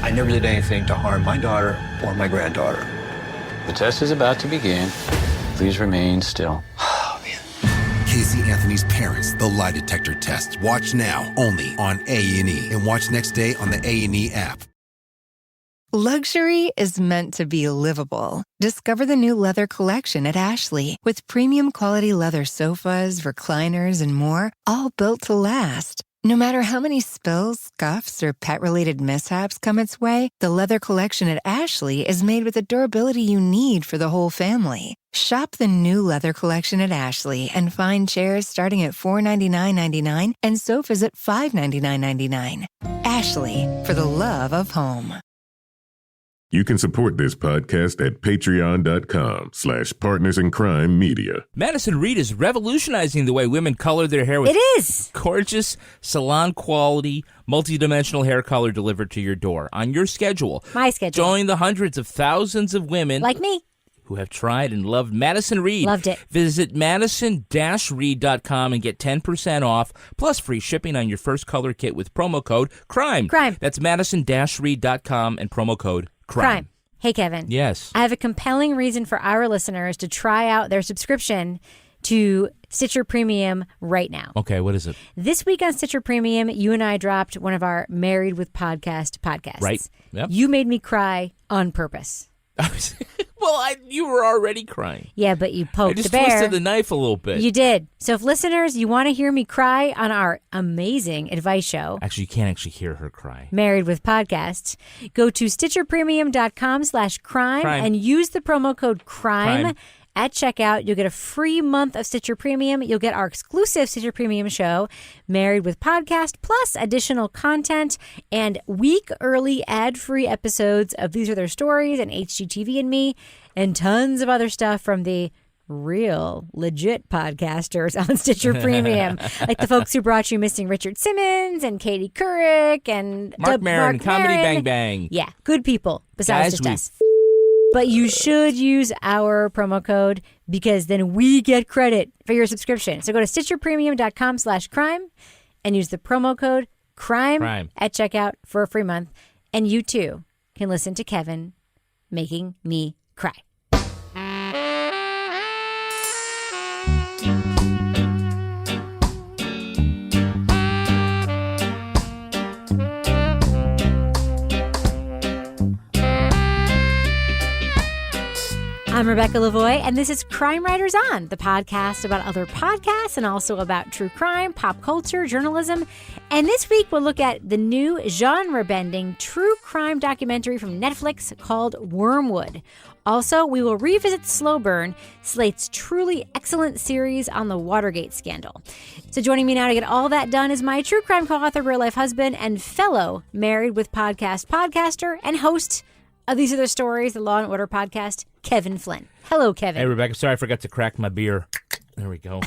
I never did anything to harm my daughter or my granddaughter. The test is about to begin. Please remain still. Oh, man. Casey Anthony's Parents, the lie detector test. Watch now, only on A&E. And watch next day on the A&E app. Luxury is meant to be livable. Discover the new leather collection at Ashley with premium quality leather sofas, recliners, and more, all built to last. No matter how many spills, scuffs, or pet-related mishaps come its way, the leather collection at Ashley is made with the durability you need for the whole family. Shop the new leather collection at Ashley and find chairs starting at $499.99 and sofas at $599.99. Ashley, for the love of home. You can support this podcast at patreon.com/partnersincrimemedia. Madison Reed is revolutionizing the way women color their hair with gorgeous, salon-quality, multi-dimensional hair color delivered to your door on your schedule. My schedule. Join the hundreds of thousands of women like me who have tried and loved Madison Reed. Loved it. Visit madison-reed.com and get 10% off, plus free shipping on your first color kit with promo code CRIME. That's madison-reed.com and promo code CRIME. Hey, Kevin. Yes. I have a compelling reason for our listeners to try out their subscription to Stitcher Premium right now. Okay, what is it? This week on Stitcher Premium, you and I dropped one of our Married with podcasts. Right. Yep. You made me cry on purpose. Well, you were already crying. Yeah, but you poked the bear. I just twisted the knife a little bit. You did. So if listeners, you want to hear me cry on our amazing advice show. Actually, you can't actually hear her cry. Married with Podcasts. Go to StitcherPremium.com/crime and use the promo code CRIME. At checkout, you'll get a free month of Stitcher Premium. You'll get our exclusive Stitcher Premium show, Married with Podcast, plus additional content and week-early ad-free episodes of These Are Their Stories and HGTV and Me, and tons of other stuff from the real, legit podcasters on Stitcher Premium, like the folks who brought you Missing Richard Simmons and Katie Couric and Mark Maron, Comedy Bang Bang. Yeah, good people besides just us. But you should use our promo code because then we get credit for your subscription. So go to StitcherPremium.com/crime and use the promo code CRIME at checkout for a free month. And you too can listen to Kevin making me cry. I'm Rebecca Lavoie, and this is Crime Writers On, the podcast about other podcasts and also about true crime, pop culture, journalism. And this week we'll look at the new genre-bending true crime documentary from Netflix called Wormwood. Also, we will revisit Slow Burn, Slate's truly excellent series on the Watergate scandal. So joining me now to get all that done is my true crime co-author, real-life husband, and fellow Married with podcaster and host of These Are Their Stories, the Law & Order podcast, Kevin Flynn. Hello, Kevin. Hey, Rebecca. Sorry, I forgot to crack my beer. There we go.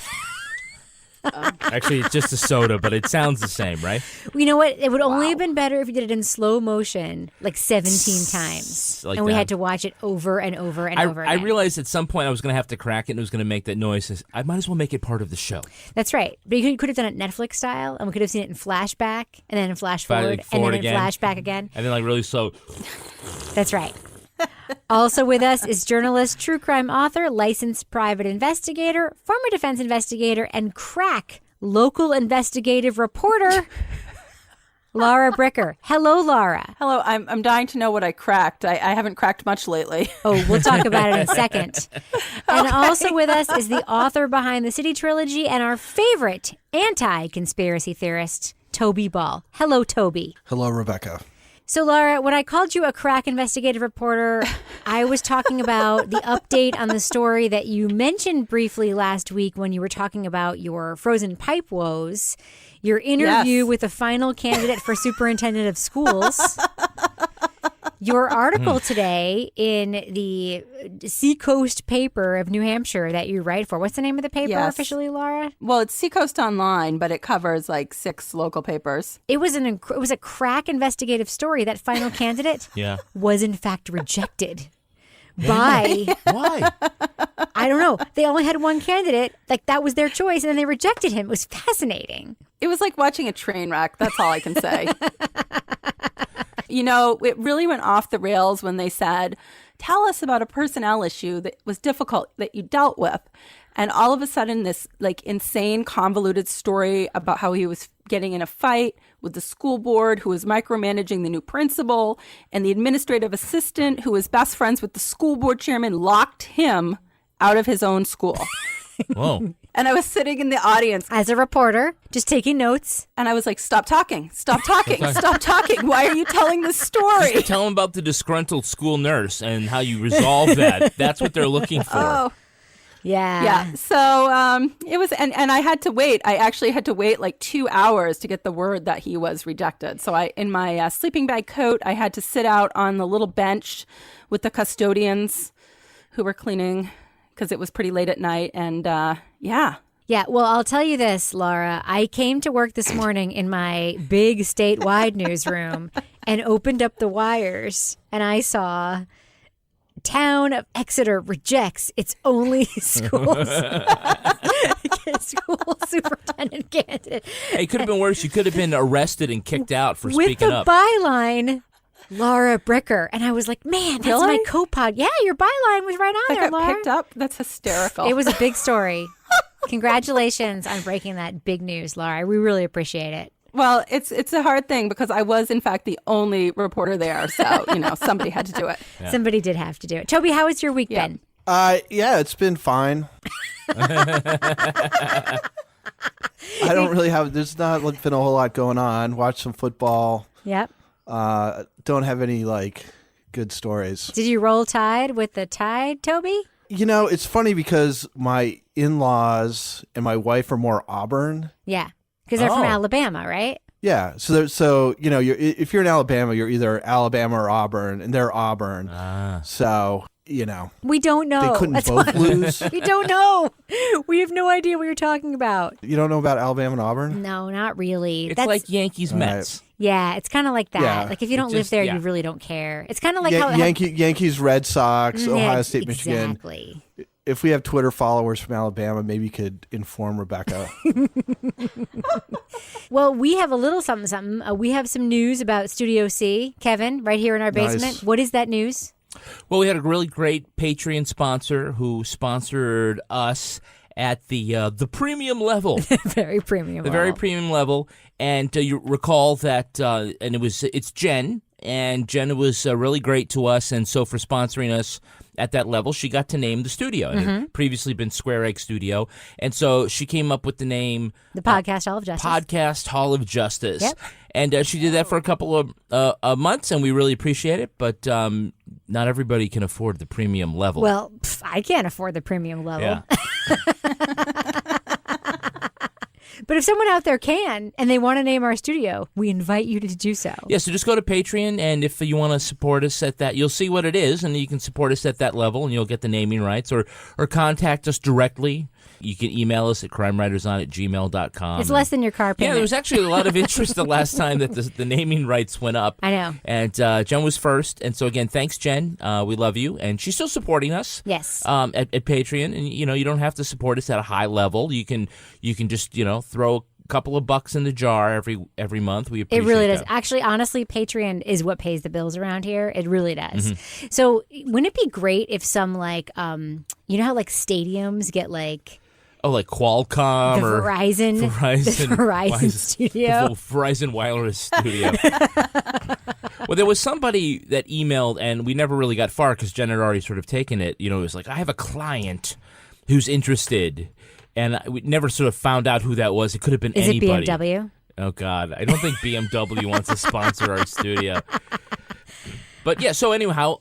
Actually, it's just a soda, but it sounds the same, right? You know what? It would only have been better if you did it in slow motion, like 17 times. Like and we that. had to watch it over and over and over again. I realized at some point I was going to have to crack it and it was going to make that noise. I might as well make it part of the show. That's right. But you could have done it Netflix style, and we could have seen it in flashback, and then in flash forward, and then in flashback again. And then like really slow. That's right. Also with us is journalist, true crime author, licensed private investigator, former defense investigator, and crack local investigative reporter, Laura Bricker. Hello, Laura. Hello. I'm dying to know what I cracked. I haven't cracked much lately. Oh, we'll talk about it in a second. And also with us is the author behind the City Trilogy and our favorite anti-conspiracy theorist, Toby Ball. Hello, Toby. Hello, Rebecca. So, Laura, when I called you a crack investigative reporter, I was talking about the update on the story that you mentioned briefly last week when you were talking about your frozen pipe woes, your interview with the final candidate for superintendent of schools. Your article today in the Seacoast paper of New Hampshire that you write for. What's the name of the paper officially, Laura? Well, it's Seacoast Online, but it covers like 6 local papers. It was a crack investigative story. That final candidate was in fact rejected by Why? I don't know. They only had one candidate. Like that was their choice, and then they rejected him. It was fascinating. It was like watching a train wreck. That's all I can say. it really went off the rails when they said, tell us about a personnel issue that was difficult that you dealt with. And all of a sudden, this like insane, convoluted story about how he was getting in a fight with the school board, who was micromanaging the new principal, and the administrative assistant, who was best friends with the school board chairman, locked him out of his own school. Whoa. And I was sitting in the audience as a reporter, just taking notes. And I was like, stop talking. Stop talking. Stop talking. Why are you telling this story? Just tell them about the disgruntled school nurse and how you resolve that. That's what they're looking for. Oh. Yeah. Yeah. So it was, and I had to wait. I actually had to wait like 2 hours to get the word that he was rejected. So in my sleeping bag coat, I had to sit out on the little bench with the custodians who were cleaning because it was pretty late at night. And yeah. Yeah, well, I'll tell you this, Laura. I came to work this morning in my big statewide newsroom and opened up the wires, and I saw Town of Exeter rejects its only school superintendent candidate. Hey, it could have been worse. You could have been arrested and kicked out for with speaking the up. byline, Laura Bricker. And I was like, man, that's Really? my co-pod. Yeah, your byline was right on I there, got Laura. picked up. That's hysterical. It was a big story. Congratulations on breaking that big news, Laura. We really appreciate it. Well, it's a hard thing because I was, in fact, the only reporter there. So, somebody had to do it. Yeah. Somebody did have to do it. Toby, how has your week been? Yeah, it's been fine. I don't really there's not been a whole lot going on. Watch some football. Yep. Don't have any, good stories. Did you roll Tide with the Tide, Toby? It's funny because my in-laws and my wife are more Auburn. Yeah. Because they're from Alabama, right? Yeah. So if you're in Alabama, you're either Alabama or Auburn, and they're Auburn. So, We don't know. They couldn't both lose. We don't know. We have no idea what you're talking about. You don't know about Alabama and Auburn? No, not really. It's like Yankees Mets. Right. Yeah, it's kind of like that. Yeah. Like if you don't live there, you really don't care. It's kind of like Yankees, Red Sox, Ohio State, exactly. Michigan. If we have Twitter followers from Alabama, maybe you could inform Rebecca. Well, we have a little something. We have some news about Studio C, Kevin, right here in our basement. Nice. What is that news? Well, we had a really great Patreon sponsor who sponsored us at the premium level. Very premium the level. Very premium level. And you recall that, and it's Jen. And Jen was really great to us. And so for sponsoring us at that level, she got to name the studio. And it had previously been Square Egg Studio. And so she came up with the name... The Podcast Hall of Justice. Podcast Hall of Justice. Yep. And she did that for a couple of months, and we really appreciate it. But not everybody can afford the premium level. Well, I can't afford the premium level. Yeah. But if someone out there can, and they want to name our studio, we invite you to do so. Yeah, so just go to Patreon, and if you want to support us at that, you'll see what it is, and you can support us at that level, and you'll get the naming rights, or contact us directly. You can email us at crimewriterson@gmail.com. It's less than your car payment. Yeah, there was actually a lot of interest the last time that the naming rights went up. I know. And Jen was first, and so again, thanks, Jen. We love you, and she's still supporting us. Yes. At Patreon, and you don't have to support us at a high level. You can just throw a couple of bucks in the jar every month. We appreciate it really does. that. Actually, honestly, Patreon is what pays the bills around here. It really does. So wouldn't it be great if some you know how stadiums get Oh, like Qualcomm the or Verizon, the Verizon studio, the Verizon wireless studio. Well, there was somebody that emailed, and we never really got far because Jen had already sort of taken it. It was like, I have a client who's interested, and we never sort of found out who that was. It could have been anybody. Is it BMW? Oh God, I don't think BMW wants to sponsor our studio. But yeah, so anyhow,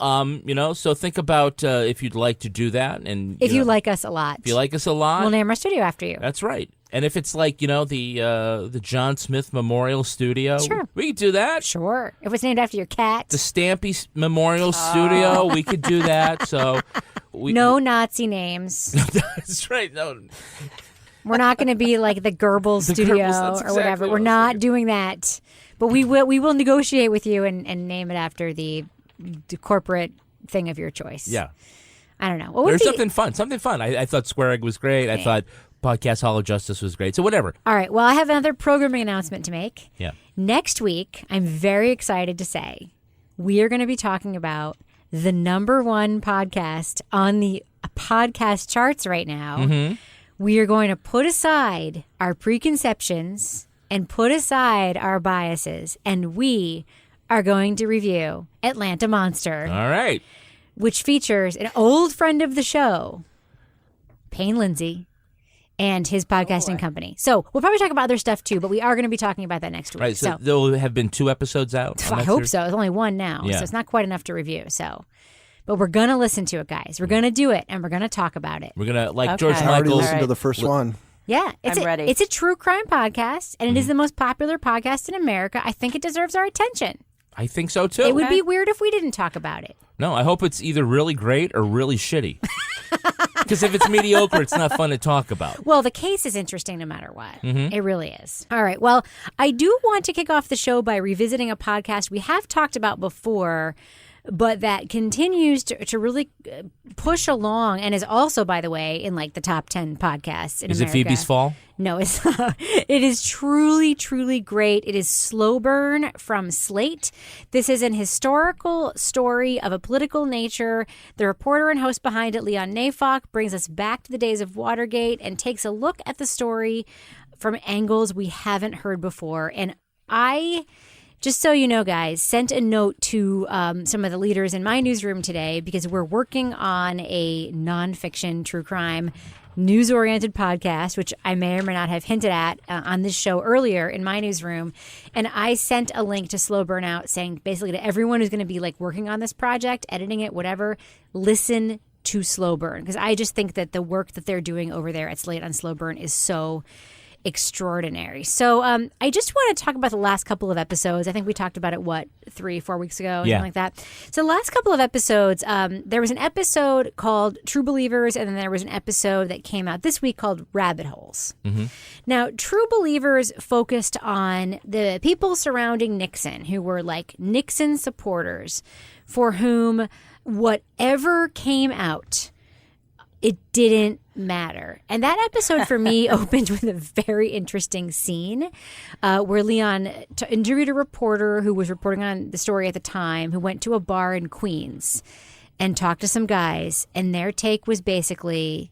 so think about if you'd like to do that, and if you like us a lot, if you like us a lot, we'll name our studio after you. That's right. And if it's like the John Smith Memorial Studio, sure, we could do that. Sure, if it's named after your cat, the Stampy Memorial Studio, we could do that. So no Nazi names. That's right. No. We're not going to be like the Goebbels studio Goebbels, or whatever. We're not doing that. But we will negotiate with you and name it after the corporate thing of your choice. Yeah. I don't know. There's something fun. I thought Square Egg was great. I thought Podcast Hall of Justice was great. So whatever. All right. Well, I have another programming announcement to make. Yeah. Next week, I'm very excited to say we are going to be talking about the number one podcast on the podcast charts right now. Mm-hmm. We are going to put aside our preconceptions and put aside our biases, and we are going to review Atlanta Monster, All right. which features an old friend of the show, Payne Lindsay, and his podcasting company. So we'll probably talk about other stuff too, but we are going to be talking about that next week. Right. So there'll have been 2 episodes out. I hope so. There's only one now, Yeah. so it's not quite enough to review. So, but we're going to listen to it, guys. We're going to do it, and we're going to talk about it. We're going to, like Okay. George I already Michael's. listened to the first one. Yeah, I'm ready. It's a true crime podcast, and it is the most popular podcast in America. I think it deserves our attention. I think so, too. It would be weird if we didn't talk about it. No, I hope it's either really great or really shitty. Because if it's mediocre, it's not fun to talk about. Well, the case is interesting no matter what. Mm-hmm. It really is. All right. Well, I do want to kick off the show by revisiting a podcast we have talked about before, but that continues to really push along and is also, by the way, in like the top 10 podcasts in Is America. it Phoebe's Fall? No, it's not. It is truly, truly great. It is Slow Burn from Slate. This is an historical story of a political nature. The reporter and host behind it, Leon Neyfakh, brings us back to the days of Watergate and takes a look at the story from angles we haven't heard before. And I, just so you know, guys, sent a note to some of the leaders in my newsroom today because we're working on a nonfiction true crime news-oriented podcast, which I may or may not have hinted at on this show earlier in my newsroom. And I sent a link to Slow Burnout saying basically to everyone who's going to be like working on this project, editing it, whatever, listen to Slow Burn. Because I just think that the work that they're doing over there at Slate on Slow Burn is so extraordinary. So I just want to talk about the last couple of episodes. I think we talked about it, 3-4 weeks ago, Yeah. something like that. So the last couple of episodes, there was an episode called True Believers, and then there was an episode that came out this week called Rabbit Holes. Mm-hmm. Now, True Believers focused on the people surrounding Nixon, who were like Nixon supporters, for whom whatever came out, it didn't matter. And that episode for me opened with a very interesting scene where Leon interviewed a reporter who was reporting on the story at the time, who went to a bar in Queens and talked to some guys. And their take was basically,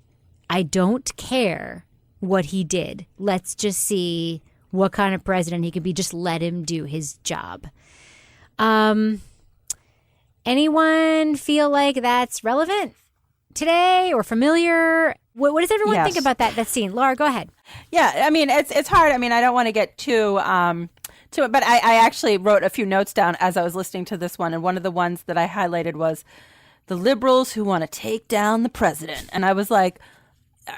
I don't care what he did. Let's just see what kind of president he could be. Just let him do his job. Anyone feel like that's relevant today or familiar? What does everyone Yes. think about that scene? Laura, go ahead. Yeah, I mean, it's hard. I mean, I don't want to get too to it, but I actually wrote a few notes down as I was listening to this one, and one of the ones that I highlighted was the liberals who want to take down the president, and I was like,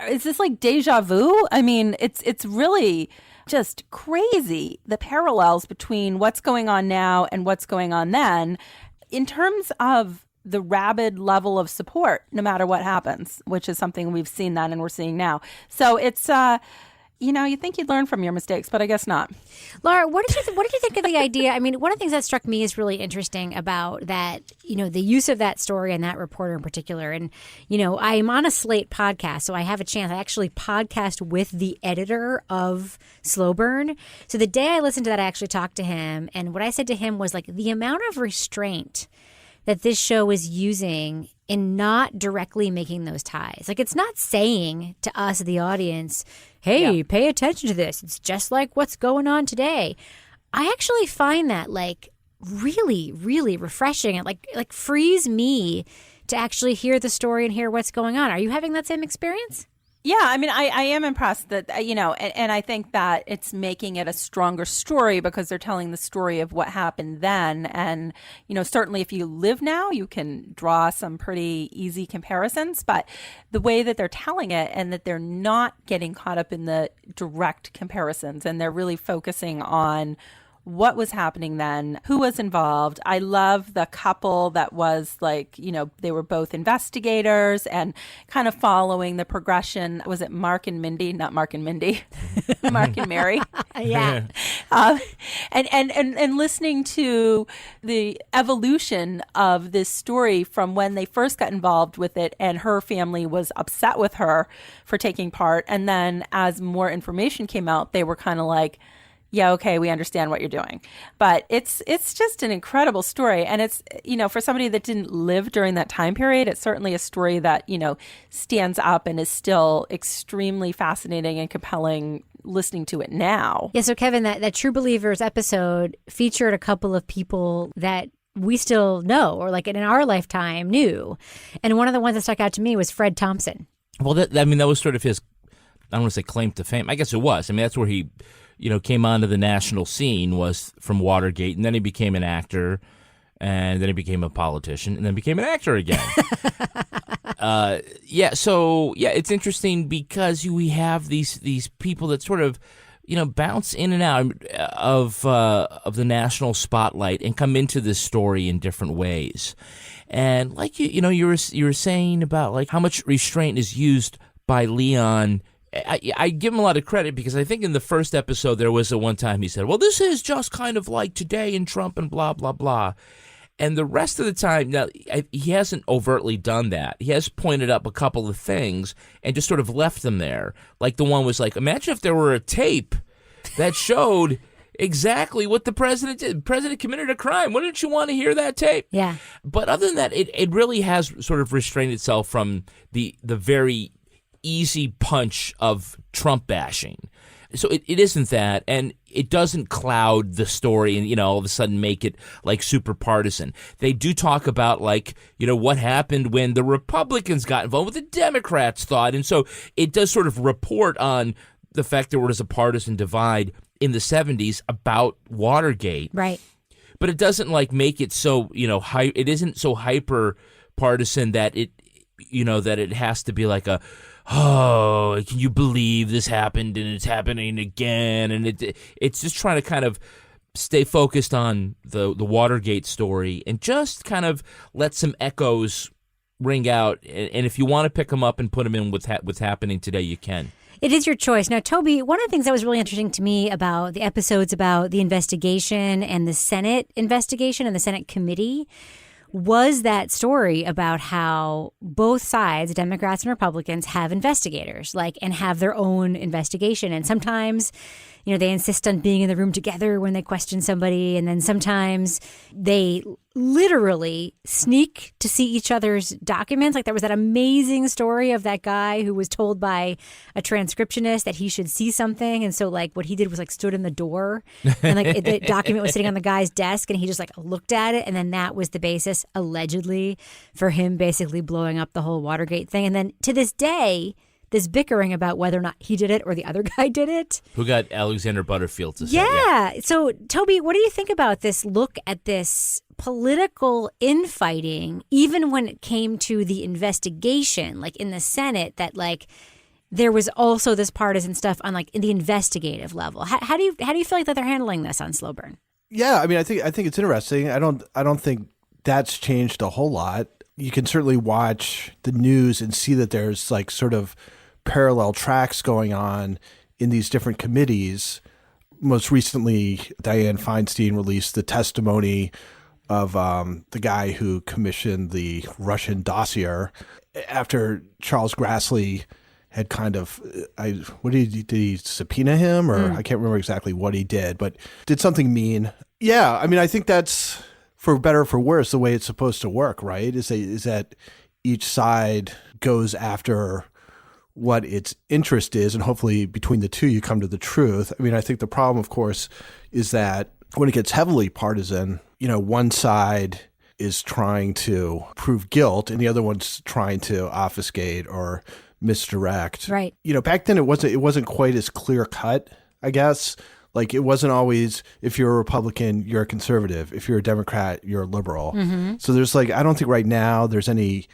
is this like deja vu? I mean, it's really just crazy, the parallels between what's going on now and what's going on then in terms of the rabid level of support, no matter what happens, which is something we've seen then and we're seeing now. So it's, you think you'd learn from your mistakes, but I guess not. Laura, what did you think of the idea? I mean, one of the things that struck me as really interesting about that, the use of that story and that reporter in particular. And, I'm on a Slate podcast, so I have a chance. I actually podcast with the editor of Slow Burn. So the day I listened to that, I actually talked to him. And what I said to him was like the amount of restraint that this show is using in not directly making those ties. Like, it's not saying to us, the audience, hey, pay attention to this. It's just like what's going on today. I actually find that like really, really refreshing. It like frees me to actually hear the story and hear what's going on. Are you having that same experience? Yeah, I mean, I am impressed that, and I think that it's making it a stronger story because they're telling the story of what happened then. And, certainly if you live now, you can draw some pretty easy comparisons. But the way that they're telling it and that they're not getting caught up in the direct comparisons and they're really focusing on what was happening then, who was involved. I love the couple that was like, they were both investigators and kind of following the progression. Was it Mark and Mindy? Not Mark and Mindy. Mark and Mary. Yeah. And listening to the evolution of this story from when they first got involved with it and her family was upset with her for taking part. And then as more information came out, they were kind of like, yeah, okay, we understand what you're doing. But it's just an incredible story. And it's, for somebody that didn't live during that time period, it's certainly a story that, stands up and is still extremely fascinating and compelling listening to it now. Yeah, so Kevin, that True Believers episode featured a couple of people that we still know, or like in our lifetime knew. And one of the ones that stuck out to me was Fred Thompson. Well, that was sort of his, I don't want to say claim to fame. I guess it was. I mean, that's where he, came onto the national scene, was from Watergate, and then he became an actor, and then he became a politician, and then became an actor again. It's interesting because we have these people that sort of, bounce in and out of the national spotlight and come into this story in different ways. And like you were saying about like how much restraint is used by Leon. I give him a lot of credit because I think in the first episode there was one time he said, well, this is just kind of like today in Trump and blah, blah, blah. And the rest of the time, now, he hasn't overtly done that. He has pointed up a couple of things and just sort of left them there. Like the one was like, imagine if there were a tape that showed exactly what the president did. The president committed a crime. Wouldn't you want to hear that tape? Yeah. But other than that, it really has sort of restrained itself from the very easy punch of Trump bashing. So it isn't that, and it doesn't cloud the story and, all of a sudden make it like super partisan. They do talk about like, what happened when the Republicans got involved, what the Democrats thought. And so it does sort of report on the fact there was a partisan divide in the 70s about Watergate. Right. But it doesn't like make it so, it isn't so hyper partisan that that it has to be like oh, can you believe this happened and it's happening again? And it's just trying to kind of stay focused on the Watergate story and just kind of let some echoes ring out. And if you want to pick them up and put them in with what's happening today, you can. It is your choice. Now, Toby, one of the things that was really interesting to me about the episodes about the investigation and the Senate investigation and the Senate committee was that story about how both sides, Democrats and Republicans, have investigators, and have their own investigation. And sometimes, they insist on being in the room together when they question somebody. And then sometimes they literally sneak to see each other's documents. Like there was that amazing story of that guy who was told by a transcriptionist that he should see something. And so what he did was stood in the door and the document was sitting on the guy's desk and he just looked at it. And then that was the basis allegedly for him basically blowing up the whole Watergate thing. And then to this day, this bickering about whether or not he did it or the other guy did it. Who got Alexander Butterfield to say Yeah. So, Toby, what do you think about this look at this political infighting, even when it came to the investigation, in the Senate, that there was also this partisan stuff on in the investigative level? How do you feel like that they're handling this on Slow Burn? Yeah, I mean, I think it's interesting. I don't think that's changed a whole lot. You can certainly watch the news and see that there's sort of parallel tracks going on in these different committees. Most recently, Dianne Feinstein released the testimony of the guy who commissioned the Russian dossier after Charles Grassley had kind of, did he subpoena him? Or I can't remember exactly what he did, but did something mean. Yeah, I mean, I think that's, for better or for worse, the way it's supposed to work, right? Is that each side goes after what its interest is, and hopefully between the two you come to the truth. I mean, I think the problem, of course, is that when it gets heavily partisan, one side is trying to prove guilt and the other one's trying to obfuscate or misdirect. Right. Back then it wasn't quite as clear cut, I guess. It wasn't always, if you're a Republican, you're a conservative. If you're a Democrat, you're a liberal. Mm-hmm. So there's I don't think right now there's any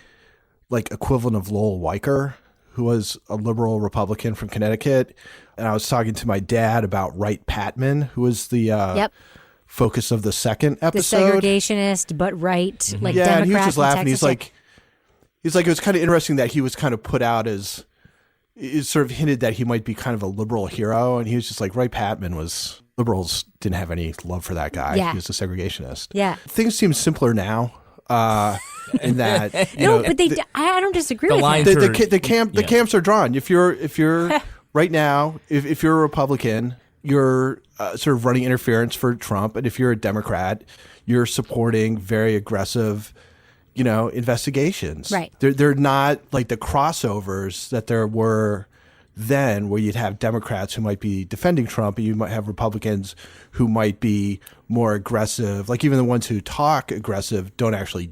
equivalent of Lowell Weicker, who was a liberal Republican from Connecticut. And I was talking to my dad about Wright Patman, who was the focus of the second episode. The segregationist, but right, Democrat. Democrat. And he was just laughing. Texas. He's it was kind of interesting that he was kind of put out as, it sort of hinted that he might be kind of a liberal hero. And he was just Wright Patman was, liberals didn't have any love for that guy. Yeah. He was a segregationist. Yeah. Things seem simpler now. In that, but I don't disagree with that. The camps are drawn. If you're right now, if you're a Republican, you're sort of running interference for Trump. And if you're a Democrat, you're supporting very aggressive, investigations. Right. They're not like the crossovers that there were then, where you'd have Democrats who might be defending Trump, and you might have Republicans who might be more aggressive. Like even the ones who talk aggressive don't actually,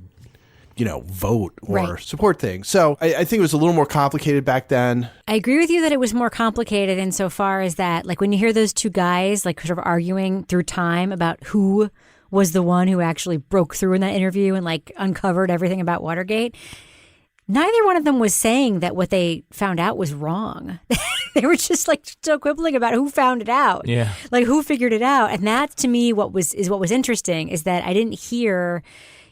vote or support things. So I think it was a little more complicated back then. I agree with you that it was more complicated insofar as that, like when you hear those two guys like sort of arguing through time about who was the one who actually broke through in that interview and like uncovered everything about Watergate, neither one of them was saying that what they found out was wrong. They were just like so quibbling about who found it out. Yeah. Like who figured it out. And that's to me what was interesting is that I didn't hear,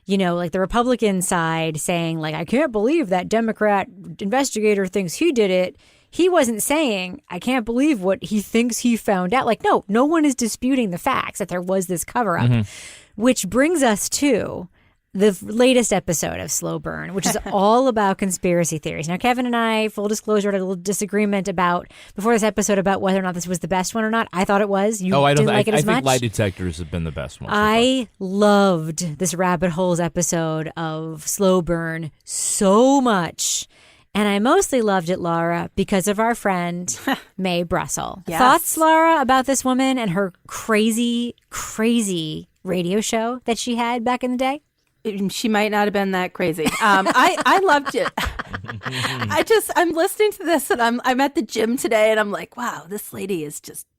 like the Republican side saying like, I can't believe that Democrat investigator thinks he did it. He wasn't saying, I can't believe what he thinks he found out. Like, no one is disputing the facts that there was this cover up, which brings us to the latest episode of Slow Burn, which is all about conspiracy theories. Now, Kevin and I, full disclosure, had a little disagreement before this episode about whether or not this was the best one or not. I thought it was. You didn't like it as much? I think lie detectors have been the best one. I loved this Rabbit Holes episode of Slow Burn so much. And I mostly loved it, Laura, because of our friend, Mae Brussel. Yes. Thoughts, Laura, about this woman and her crazy, crazy radio show that she had back in the day? She might not have been that crazy. I loved it. I'm listening to this and I'm at the gym today and I'm like, wow, this lady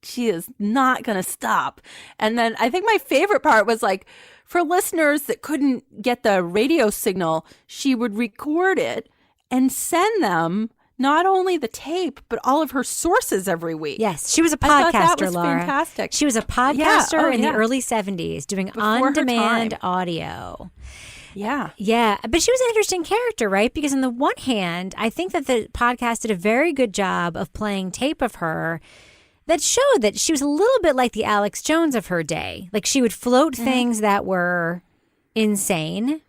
she is not going to stop. And then I think my favorite part was like, for listeners that couldn't get the radio signal, she would record it and send them not only the tape, but all of her sources every week. Yes, she was a podcaster, I thought that was Laura. fantastic. She was a podcaster in the yeah. early 70s doing Before her on-demand time. audio. Yeah. Yeah, but she was an interesting character, right? Because on the one hand, I think that the podcast did a very good job of playing tape of her that showed that she was a little bit like the Alex Jones of her day. Like she would float things that were insane,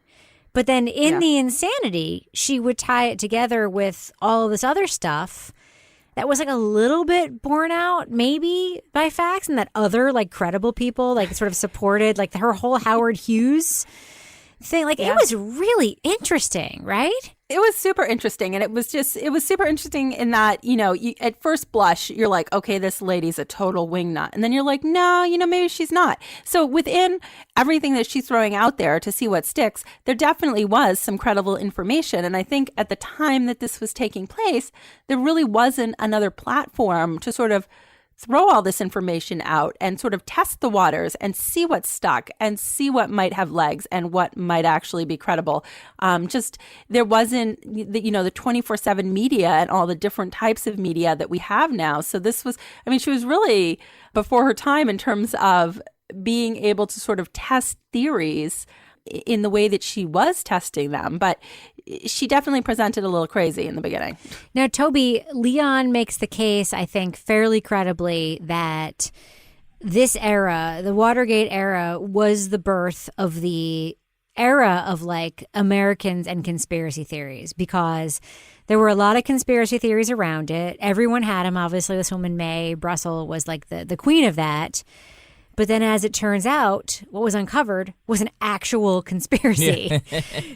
but then in the insanity, she would tie it together with all of this other stuff that was like a little bit borne out maybe by facts, and that other like credible people like sort of supported, like her whole Howard Hughes thing. Like it was really interesting, right? It was super interesting. And it was super interesting in that, at first blush, you're like, okay, this lady's a total wingnut. And then you're like, no, maybe she's not. So within everything that she's throwing out there to see what sticks, there definitely was some credible information. And I think at the time that this was taking place, there really wasn't another platform to sort of throw all this information out and sort of test the waters and see what stuck and see what might have legs and what might actually be credible. There wasn't the 24/7 media and all the different types of media that we have now. So she was really before her time in terms of being able to sort of test theories in the way that she was testing them. But she definitely presented a little crazy in the beginning. Now, Toby, Leon makes the case, I think, fairly credibly that this era, the Watergate era, was the birth of the era of like Americans and conspiracy theories, because there were a lot of conspiracy theories around it. Everyone had them. Obviously, this woman, Mae Brussel, was like the queen of that. But then as it turns out, what was uncovered was an actual conspiracy.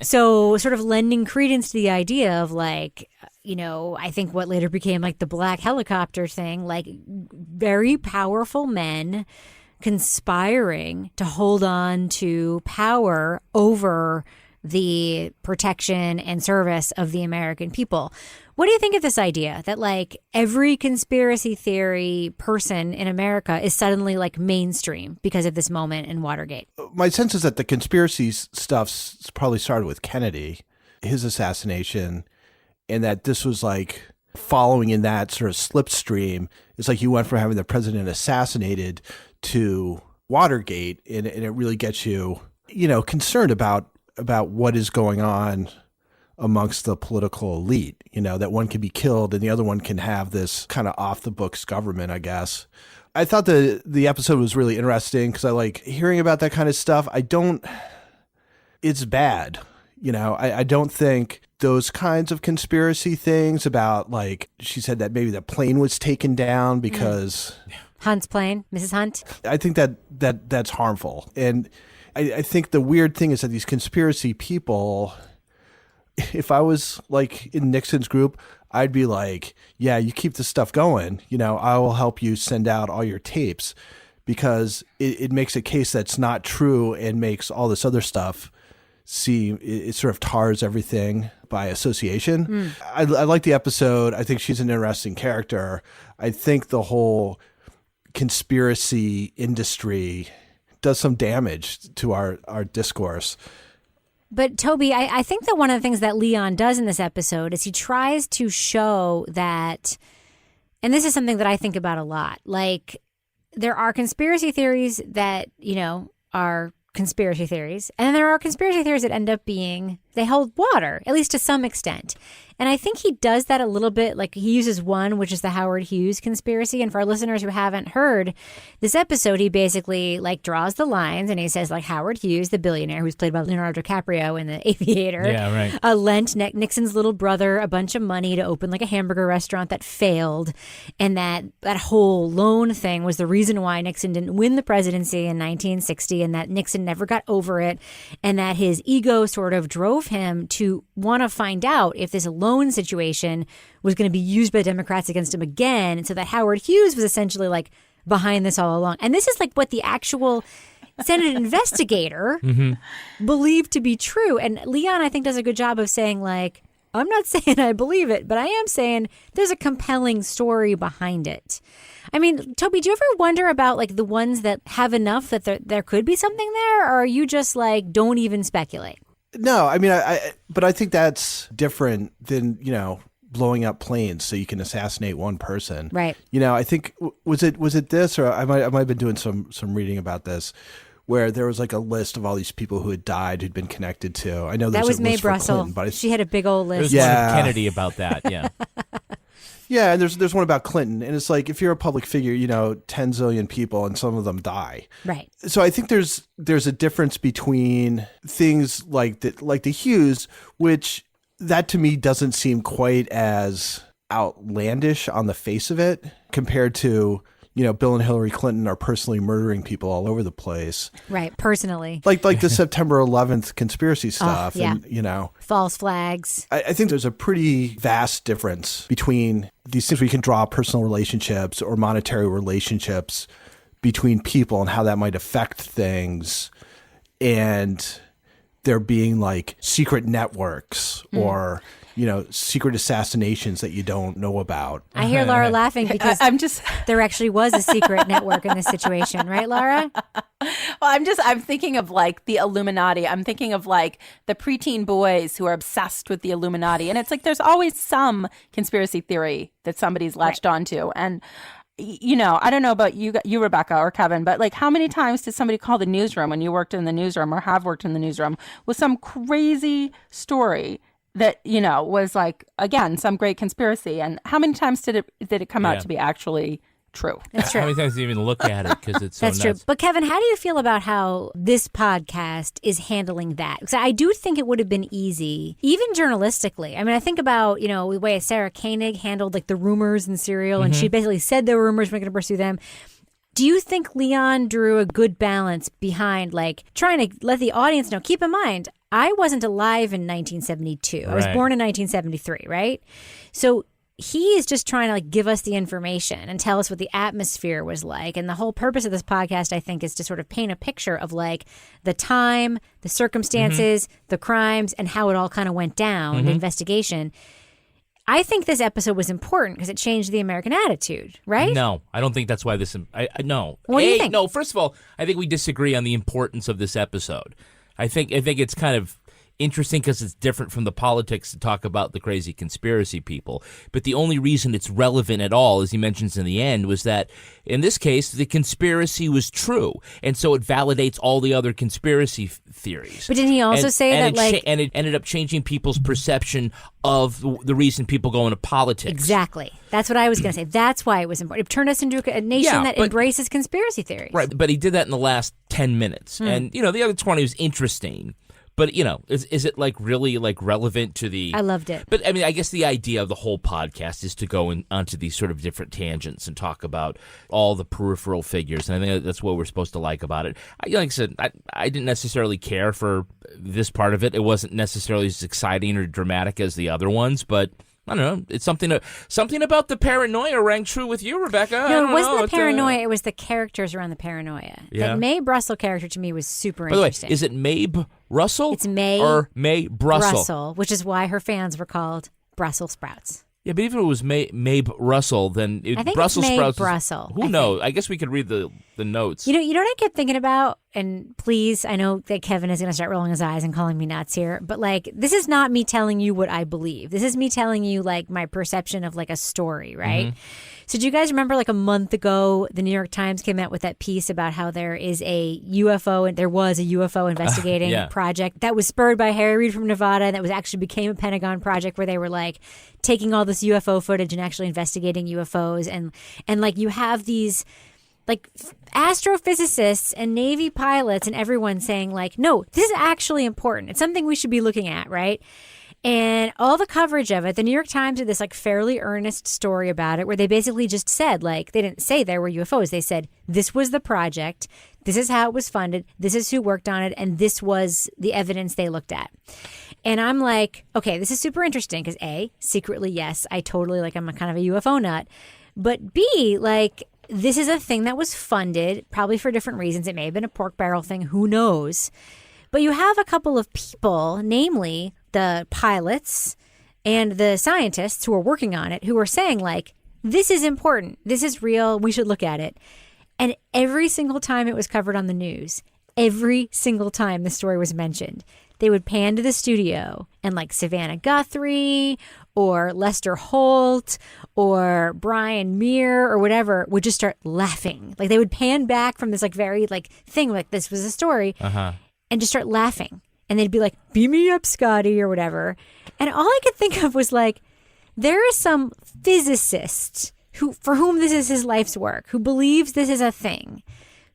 So sort of lending credence to the idea of like, I think what later became like the black helicopter thing, like very powerful men conspiring to hold on to power over the protection and service of the American people. What do you think of this idea that like every conspiracy theory person in America is suddenly like mainstream because of this moment in Watergate? My sense is that the conspiracy stuff probably started with Kennedy, his assassination, and that this was like following in that sort of slipstream. It's like you went from having the president assassinated to Watergate, and it really gets you, concerned about what is going on amongst the political elite, that one can be killed and the other one can have this kind of off the books government, I guess. I thought the episode was really interesting because I like hearing about that kind of stuff. It's bad. I don't think those kinds of conspiracy things about like, she said that maybe the plane was taken down because Hunt's playing, Mrs. Hunt. I think that's harmful. And I think the weird thing is that these conspiracy people, if I was like in Nixon's group, I'd be like, yeah, you keep this stuff going. I will help you send out all your tapes, because it makes a case that's not true and makes all this other stuff seem, it sort of tars everything by association. I like the episode. I think she's an interesting character. I think the whole conspiracy industry does some damage to our discourse. But Toby, I think that one of the things that Leon does in this episode is he tries to show that, and this is something that I think about a lot, like there are conspiracy theories that, are conspiracy theories, and then there are conspiracy theories that end up being, they hold water, at least to some extent. And I think he does that a little bit. Like he uses one, which is the Howard Hughes conspiracy. And for our listeners who haven't heard this episode, he basically like draws the lines and he says like Howard Hughes, the billionaire who's played by Leonardo DiCaprio in The Aviator, lent Nixon's little brother a bunch of money to open like a hamburger restaurant that failed. And that whole loan thing was the reason why Nixon didn't win the presidency in 1960, and that Nixon never got over it, and that his ego sort of drove him to want to find out if this loan situation was going to be used by Democrats against him again. And so that Howard Hughes was essentially like behind this all along. And this is like what the actual Senate investigator believed to be true. And Leon, I think, does a good job of saying like, I'm not saying I believe it, but I am saying there's a compelling story behind it. I mean, Toby, do you ever wonder about like the ones that have enough that there could be something there? Or are you just like, don't even speculate? No, I mean, but I think that's different than, blowing up planes so you can assassinate one person. Right. I think, was it this, or I might have been doing some reading about this, where there was like a list of all these people who had died who'd been connected to. I know that was Mae Brussel, but she had a big old list. There's one of Kennedy about that, yeah. Yeah, and there's one about Clinton, and it's like if you're a public figure, 10 zillion people, and some of them die. Right. So I think there's a difference between things like the Hughes, which that to me doesn't seem quite as outlandish on the face of it, compared to Bill and Hillary Clinton are personally murdering people all over the place. Right, personally. Like the September 11th conspiracy stuff. Yeah. And, false flags. I think there's a pretty vast difference between these things where you can draw personal relationships or monetary relationships between people and how that might affect things, and there being like secret networks or secret assassinations that you don't know about. I hear Laura laughing because there actually was a secret network in this situation, right, Laura? Well, I'm thinking of like the Illuminati. I'm thinking of like the preteen boys who are obsessed with the Illuminati. And it's like there's always some conspiracy theory that somebody's latched onto. And I don't know about you, Rebecca or Kevin, but like how many times did somebody call the newsroom when you worked in the newsroom or have worked in the newsroom with some crazy story that, was like, again, some great conspiracy? And how many times did it come out to be actually true? That's true. How many times do you even look at it because it's so That's nuts? true. But Kevin, how do you feel about how this podcast is handling that? Because I do think it would have been easy, even journalistically. I mean, I think about, the way Sarah Koenig handled like the rumors in Serial, and she basically said there were rumors, we're going to pursue them. Do you think Leon drew a good balance behind like trying to let the audience know, keep in mind, I wasn't alive in 1972. I was born in 1973, right? So he is just trying to like give us the information and tell us what the atmosphere was like. And the whole purpose of this podcast, I think, is to sort of paint a picture of like the time, the circumstances, the crimes, and how it all kind of went down, the investigation. I think this episode was important because it changed the American attitude, right? No, I don't think that's why this. No. What do you think? No, first of all, I think we disagree on the importance of this episode. I think it's kind of interesting because it's different from the politics to talk about the crazy conspiracy people. But the only reason it's relevant at all, as he mentions in the end, was that in this case, the conspiracy was true. And so it validates all the other conspiracy theories. But didn't he also say that and it ended up changing people's perception of the reason people go into politics. Exactly. That's what I was going to say. That's why it was important. It turned us into a nation that embraces conspiracy theories. Right. But he did that in the last 10 minutes. And, the other 20 was interesting. But, is it like really like relevant to the... I loved it. But, I mean, I guess the idea of the whole podcast is to go onto these sort of different tangents and talk about all the peripheral figures. And I think that's what we're supposed to like about it. Like I said, I didn't necessarily care for this part of it. It wasn't necessarily as exciting or dramatic as the other ones, but... I don't know. It's something about the paranoia rang true with you, Rebecca. No, it wasn't the paranoia. It was the characters around the paranoia. Yeah. That Mae Brussel character to me was super By the way, interesting. is it Mabe Russell? It's Mae or Mae Brussel, which is why her fans were called Brussels sprouts. Yeah, but even if it was Mabe Russell, then I think Brussels it's Mae sprouts. Brussel. Who knows? I guess we could read the notes. You know what I kept thinking about? And please, I know that Kevin is going to start rolling his eyes and calling me nuts here, but like, this is not me telling you what I believe. This is me telling you like my perception of like a story, right? Mm-hmm. So do you guys remember like a month ago, the New York Times came out with that piece about how there is a UFO and there was a UFO investigating project that was spurred by Harry Reid from Nevada and that was actually became a Pentagon project where they were like taking all this UFO footage and actually investigating UFOs and like you have these like astrophysicists and Navy pilots and everyone saying like, no, this is actually important. It's something we should be looking at, right? And all the coverage of it, the New York Times did this like fairly earnest story about it where they basically just said like, they didn't say there were UFOs. They said, this was the project. This is how it was funded. This is who worked on it. And this was the evidence they looked at. And I'm like, okay, this is super interesting because A, secretly, yes, I totally like, I'm a kind of a UFO nut. But B, like, this is a thing that was funded, probably for different reasons. It may have been a pork barrel thing. Who knows? But you have a couple of people, namely the pilots and the scientists who are working on it, who are saying, like, this is important. This is real. We should look at it. And every single time it was covered on the news, every single time the story was mentioned, they would pan to the studio and like Savannah Guthrie or Lester Holt or Brian Muir or whatever would just start laughing. Like they would pan back from this like very like thing like this was a story and just start laughing. And they'd be like, beam me up, Scotty, or whatever. And all I could think of was like, there is some physicist for whom this is his life's work, who believes this is a thing,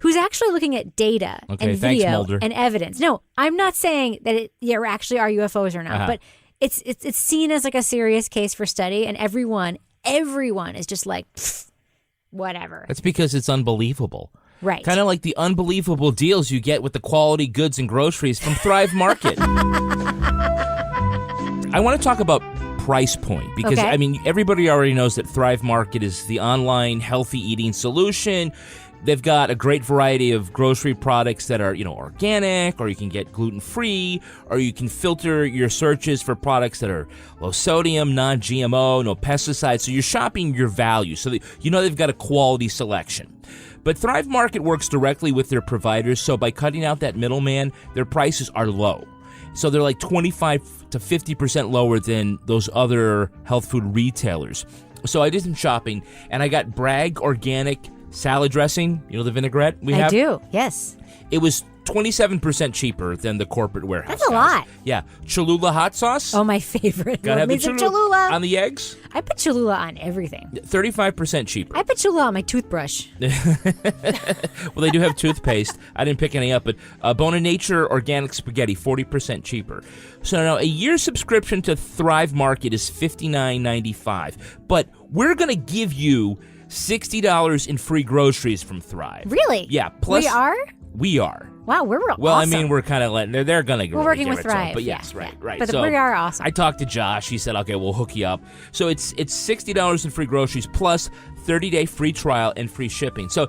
who's actually looking at data and video and evidence. No, I'm not saying that there actually are UFOs or not, but it's seen as like a serious case for study, and everyone is just like, whatever. That's because it's unbelievable. Right. Kind of like the unbelievable deals you get with the quality goods and groceries from Thrive Market. I want to talk about price point because, I mean, everybody already knows that Thrive Market is the online healthy eating solution. They've got a great variety of grocery products that are, organic, or you can get gluten-free, or you can filter your searches for products that are low sodium, non-GMO, no pesticides. So you're shopping your value. So they've got a quality selection. But Thrive Market works directly with their providers, so by cutting out that middleman, their prices are low. So they're like 25 to 50% lower than those other health food retailers. So I did some shopping, and I got Bragg Organic salad dressing, the vinaigrette we have? I do, yes. It was 27% cheaper than the corporate warehouse. That's a lot. Yeah. Cholula hot sauce. Oh, my favorite. Gotta have the Cholula. On the eggs. I put Cholula on everything. 35% cheaper. I put Cholula on my toothbrush. Well, they do have toothpaste. I didn't pick any up, but Bone & Nature organic spaghetti, 40% cheaper. So now a year subscription to Thrive Market is $59.95, but we're going to give you $60 in free groceries from Thrive. Really? Yeah. Plus, we are? We are. Wow, we're real Well, awesome. I mean, we're kind of letting they're going to. We're working give with it to 'em, Thrive. but yes, yeah, right, yeah. right. But so we are awesome. I talked to Josh. He said, "Okay, we'll hook you up." So it's $60 in free groceries plus 30-day free trial and free shipping. So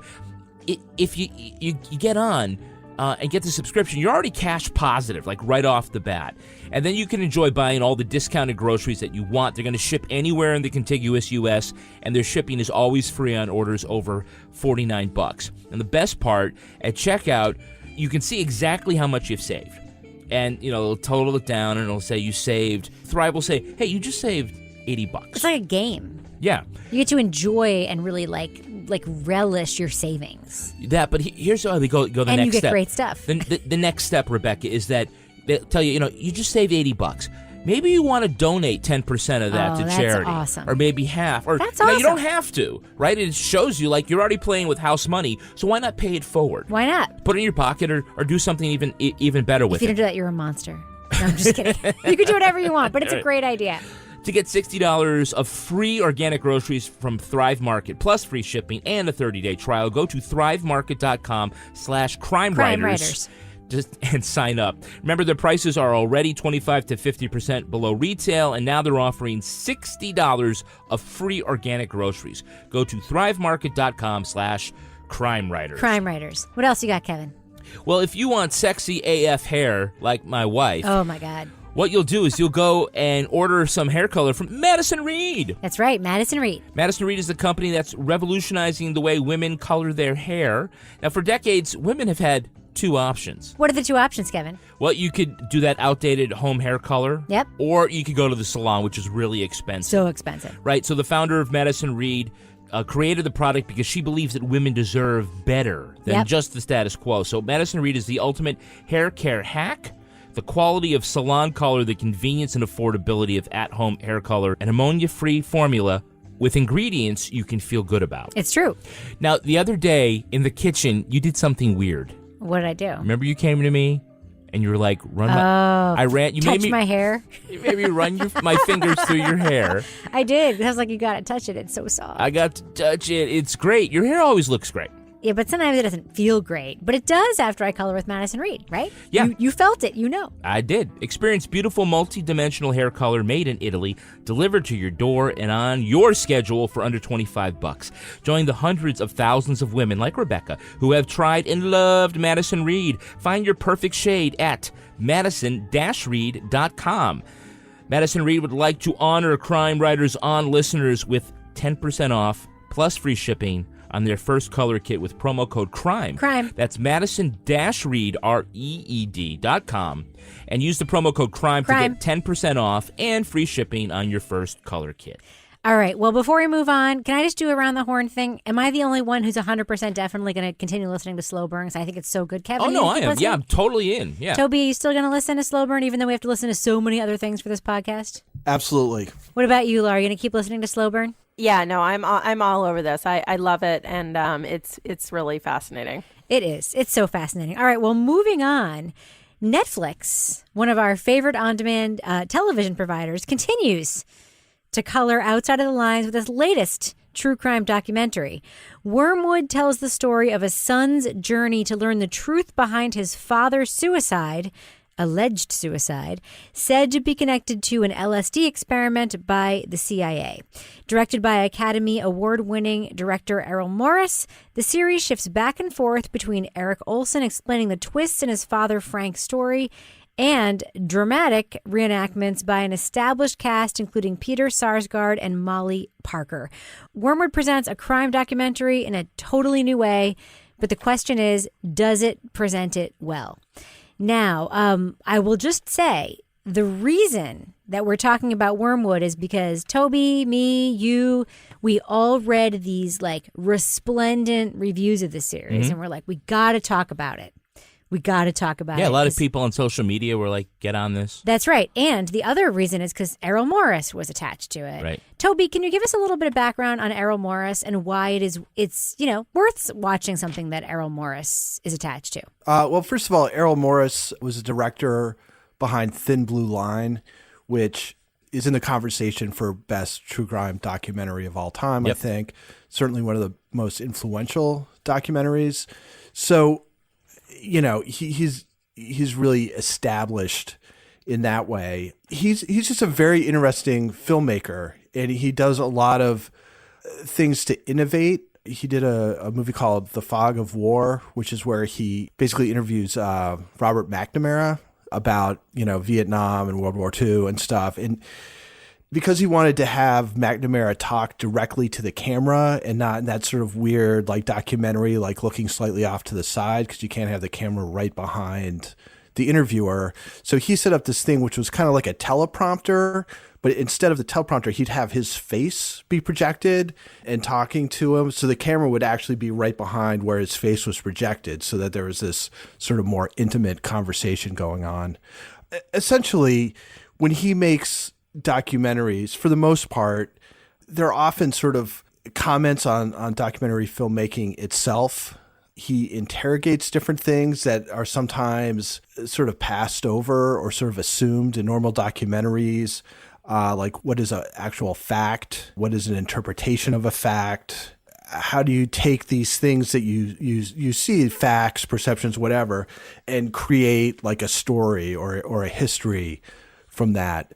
if you get on and get the subscription, you're already cash positive, like right off the bat. And then you can enjoy buying all the discounted groceries that you want. They're going to ship anywhere in the contiguous U.S., and their shipping is always free on orders over $49. And the best part, at checkout, you can see exactly how much you've saved. And, it'll total it down, and it'll say you saved. Thrive will say, hey, you just saved $80. It's like a game. Yeah. You get to enjoy and really like relish your savings. But here's how they go the and next step. And you get great stuff. The next step, Rebecca, is that they tell you, you just saved $80. maybe you want to donate 10% of that to that's charity. awesome. Or maybe half. Or That's now, awesome. you don't have to, right? It shows you like you're already playing with house money, so why not pay it forward? Why not? Put it in your pocket or do something even better with If you it. don't do that, you're a monster. No, I'm just kidding. You can do whatever you want, but it's a great idea. To get $60 of free organic groceries from Thrive Market, plus free shipping and a 30-day trial, go to thrivemarket.com/crimewriters and sign up. Remember, their prices are already 25 to 50% below retail, and now they're offering $60 of free organic groceries. Go to thrivemarket.com/crimewriters. Crime Writers. What else you got, Kevin? Well, if you want sexy AF hair like my wife, Oh, my God. what you'll do is you'll go and order some hair color from Madison Reed. That's right, Madison Reed. Madison Reed is the company that's revolutionizing the way women color their hair. Now, for decades, women have had two options. What are the two options, Kevin? Well, you could do that outdated home hair color. Yep. Or you could go to the salon, which is really expensive. So expensive. Right. So the founder of Madison Reed created the product because she believes that women deserve better than just the status quo. So Madison Reed is the ultimate hair care hack. The quality of salon color, the convenience and affordability of at-home hair color, an ammonia-free formula with ingredients you can feel good about. It's true. Now, the other day in the kitchen, you did something weird. What did I do? Remember you came to me and you were like, "Run my." I ran. You touch made me. my hair. You made me run my fingers through your hair. I did. I was like, you got to touch it. It's so soft. I got to touch it. It's great. Your hair always looks great. Yeah, but sometimes it doesn't feel great. But it does after I color with Madison Reed, right? Yeah. You felt it. You know. I did. Experience beautiful multi-dimensional hair color made in Italy, delivered to your door and on your schedule for under $25. Join the hundreds of thousands of women like Rebecca who have tried and loved Madison Reed. Find your perfect shade at madison-reed.com. Madison Reed would like to honor Crime Writers On listeners with 10% off plus free shipping on their first color kit with promo code CRIME. Crime. That's madison-reed, REED.com. And use the promo code CRIME to get 10% off and free shipping on your first color kit. All right. Well, before we move on, can I just do a around the horn thing? Am I the only one who's 100% definitely going to continue listening to Slow Burn? Because I think it's so good. Kevin, Oh, no, you I keep am. listening? Yeah, I'm totally in. Yeah. Toby, are you still going to listen to Slow Burn even though we have to listen to so many other things for this podcast? Absolutely. What about you, Laura? Are you going to keep listening to Slow Burn? Yeah, no, I'm all over this. I love it, and it's really fascinating. It is. It's so fascinating. All right. Well, moving on. Netflix, one of our favorite on-demand television providers, continues to color outside of the lines with its latest true crime documentary. Wormwood tells the story of a son's journey to learn the truth behind his father's suicide, alleged suicide, said to be connected to an LSD experiment by the CIA. Directed by Academy Award-winning director Errol Morris, the series shifts back and forth between Eric Olson explaining the twists in his father Frank's story and dramatic reenactments by an established cast including Peter Sarsgaard and Molly Parker. Wormwood presents a crime documentary in a totally new way, but the question is, does it present it well? Now, I will just say the reason that we're talking about Wormwood is because Toby, me, you, we all read these like resplendent reviews of the series and we're like, we got to talk about it. We got to talk about it. Yeah, a lot of people on social media were like, get on this. That's right. And the other reason is because Errol Morris was attached to it. Right. Toby, can you give us a little bit of background on Errol Morris and why it's worth watching something that Errol Morris is attached to? Well, first of all, Errol Morris was a director behind Thin Blue Line, which is in the conversation for best true crime documentary of all time, Yep. I think. Certainly one of the most influential documentaries. So, you know, he's really established in that way. He's just a very interesting filmmaker, and he does a lot of things to innovate. He did a movie called The Fog of War, which is where he basically interviews Robert McNamara about, Vietnam and World War II and stuff. And because he wanted to have McNamara talk directly to the camera and not in that sort of weird like documentary, like looking slightly off to the side, because you can't have the camera right behind the interviewer. So he set up this thing which was kind of like a teleprompter, but instead of the teleprompter, he'd have his face be projected and talking to him. So the camera would actually be right behind where his face was projected, so that there was this sort of more intimate conversation going on. Essentially, when he makes documentaries, for the most part, they're often sort of comments on documentary filmmaking itself. He interrogates different things that are sometimes sort of passed over or sort of assumed in normal documentaries, like what is an actual fact? What is an interpretation of a fact? How do you take these things that you see, facts, perceptions, whatever, and create like a story or a history from that?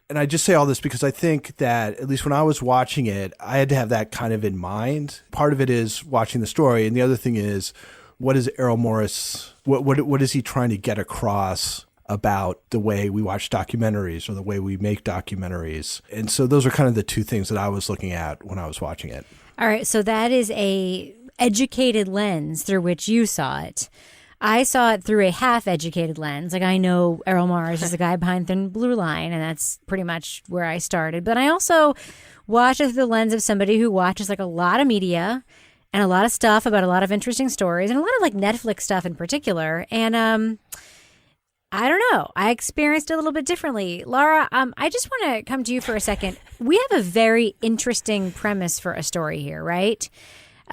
And I just say all this because I think that, at least when I was watching it, I had to have that kind of in mind. Part of it is watching the story, and the other thing is, what is Errol Morris, what is he trying to get across about the way we watch documentaries or the way we make documentaries? And so those are kind of the two things that I was looking at when I was watching it. All right, so that is a educated lens through which you saw it. I saw it through a half-educated lens. Like, I know Errol Morris is the guy behind Thin Blue Line, and that's pretty much where I started. But I also watched it through the lens of somebody who watches like a lot of media and a lot of stuff about a lot of interesting stories and a lot of like Netflix stuff in particular. And I don't know. I experienced it a little bit differently. Laura, I just want to come to you for a second. We have a very interesting premise for a story here, right?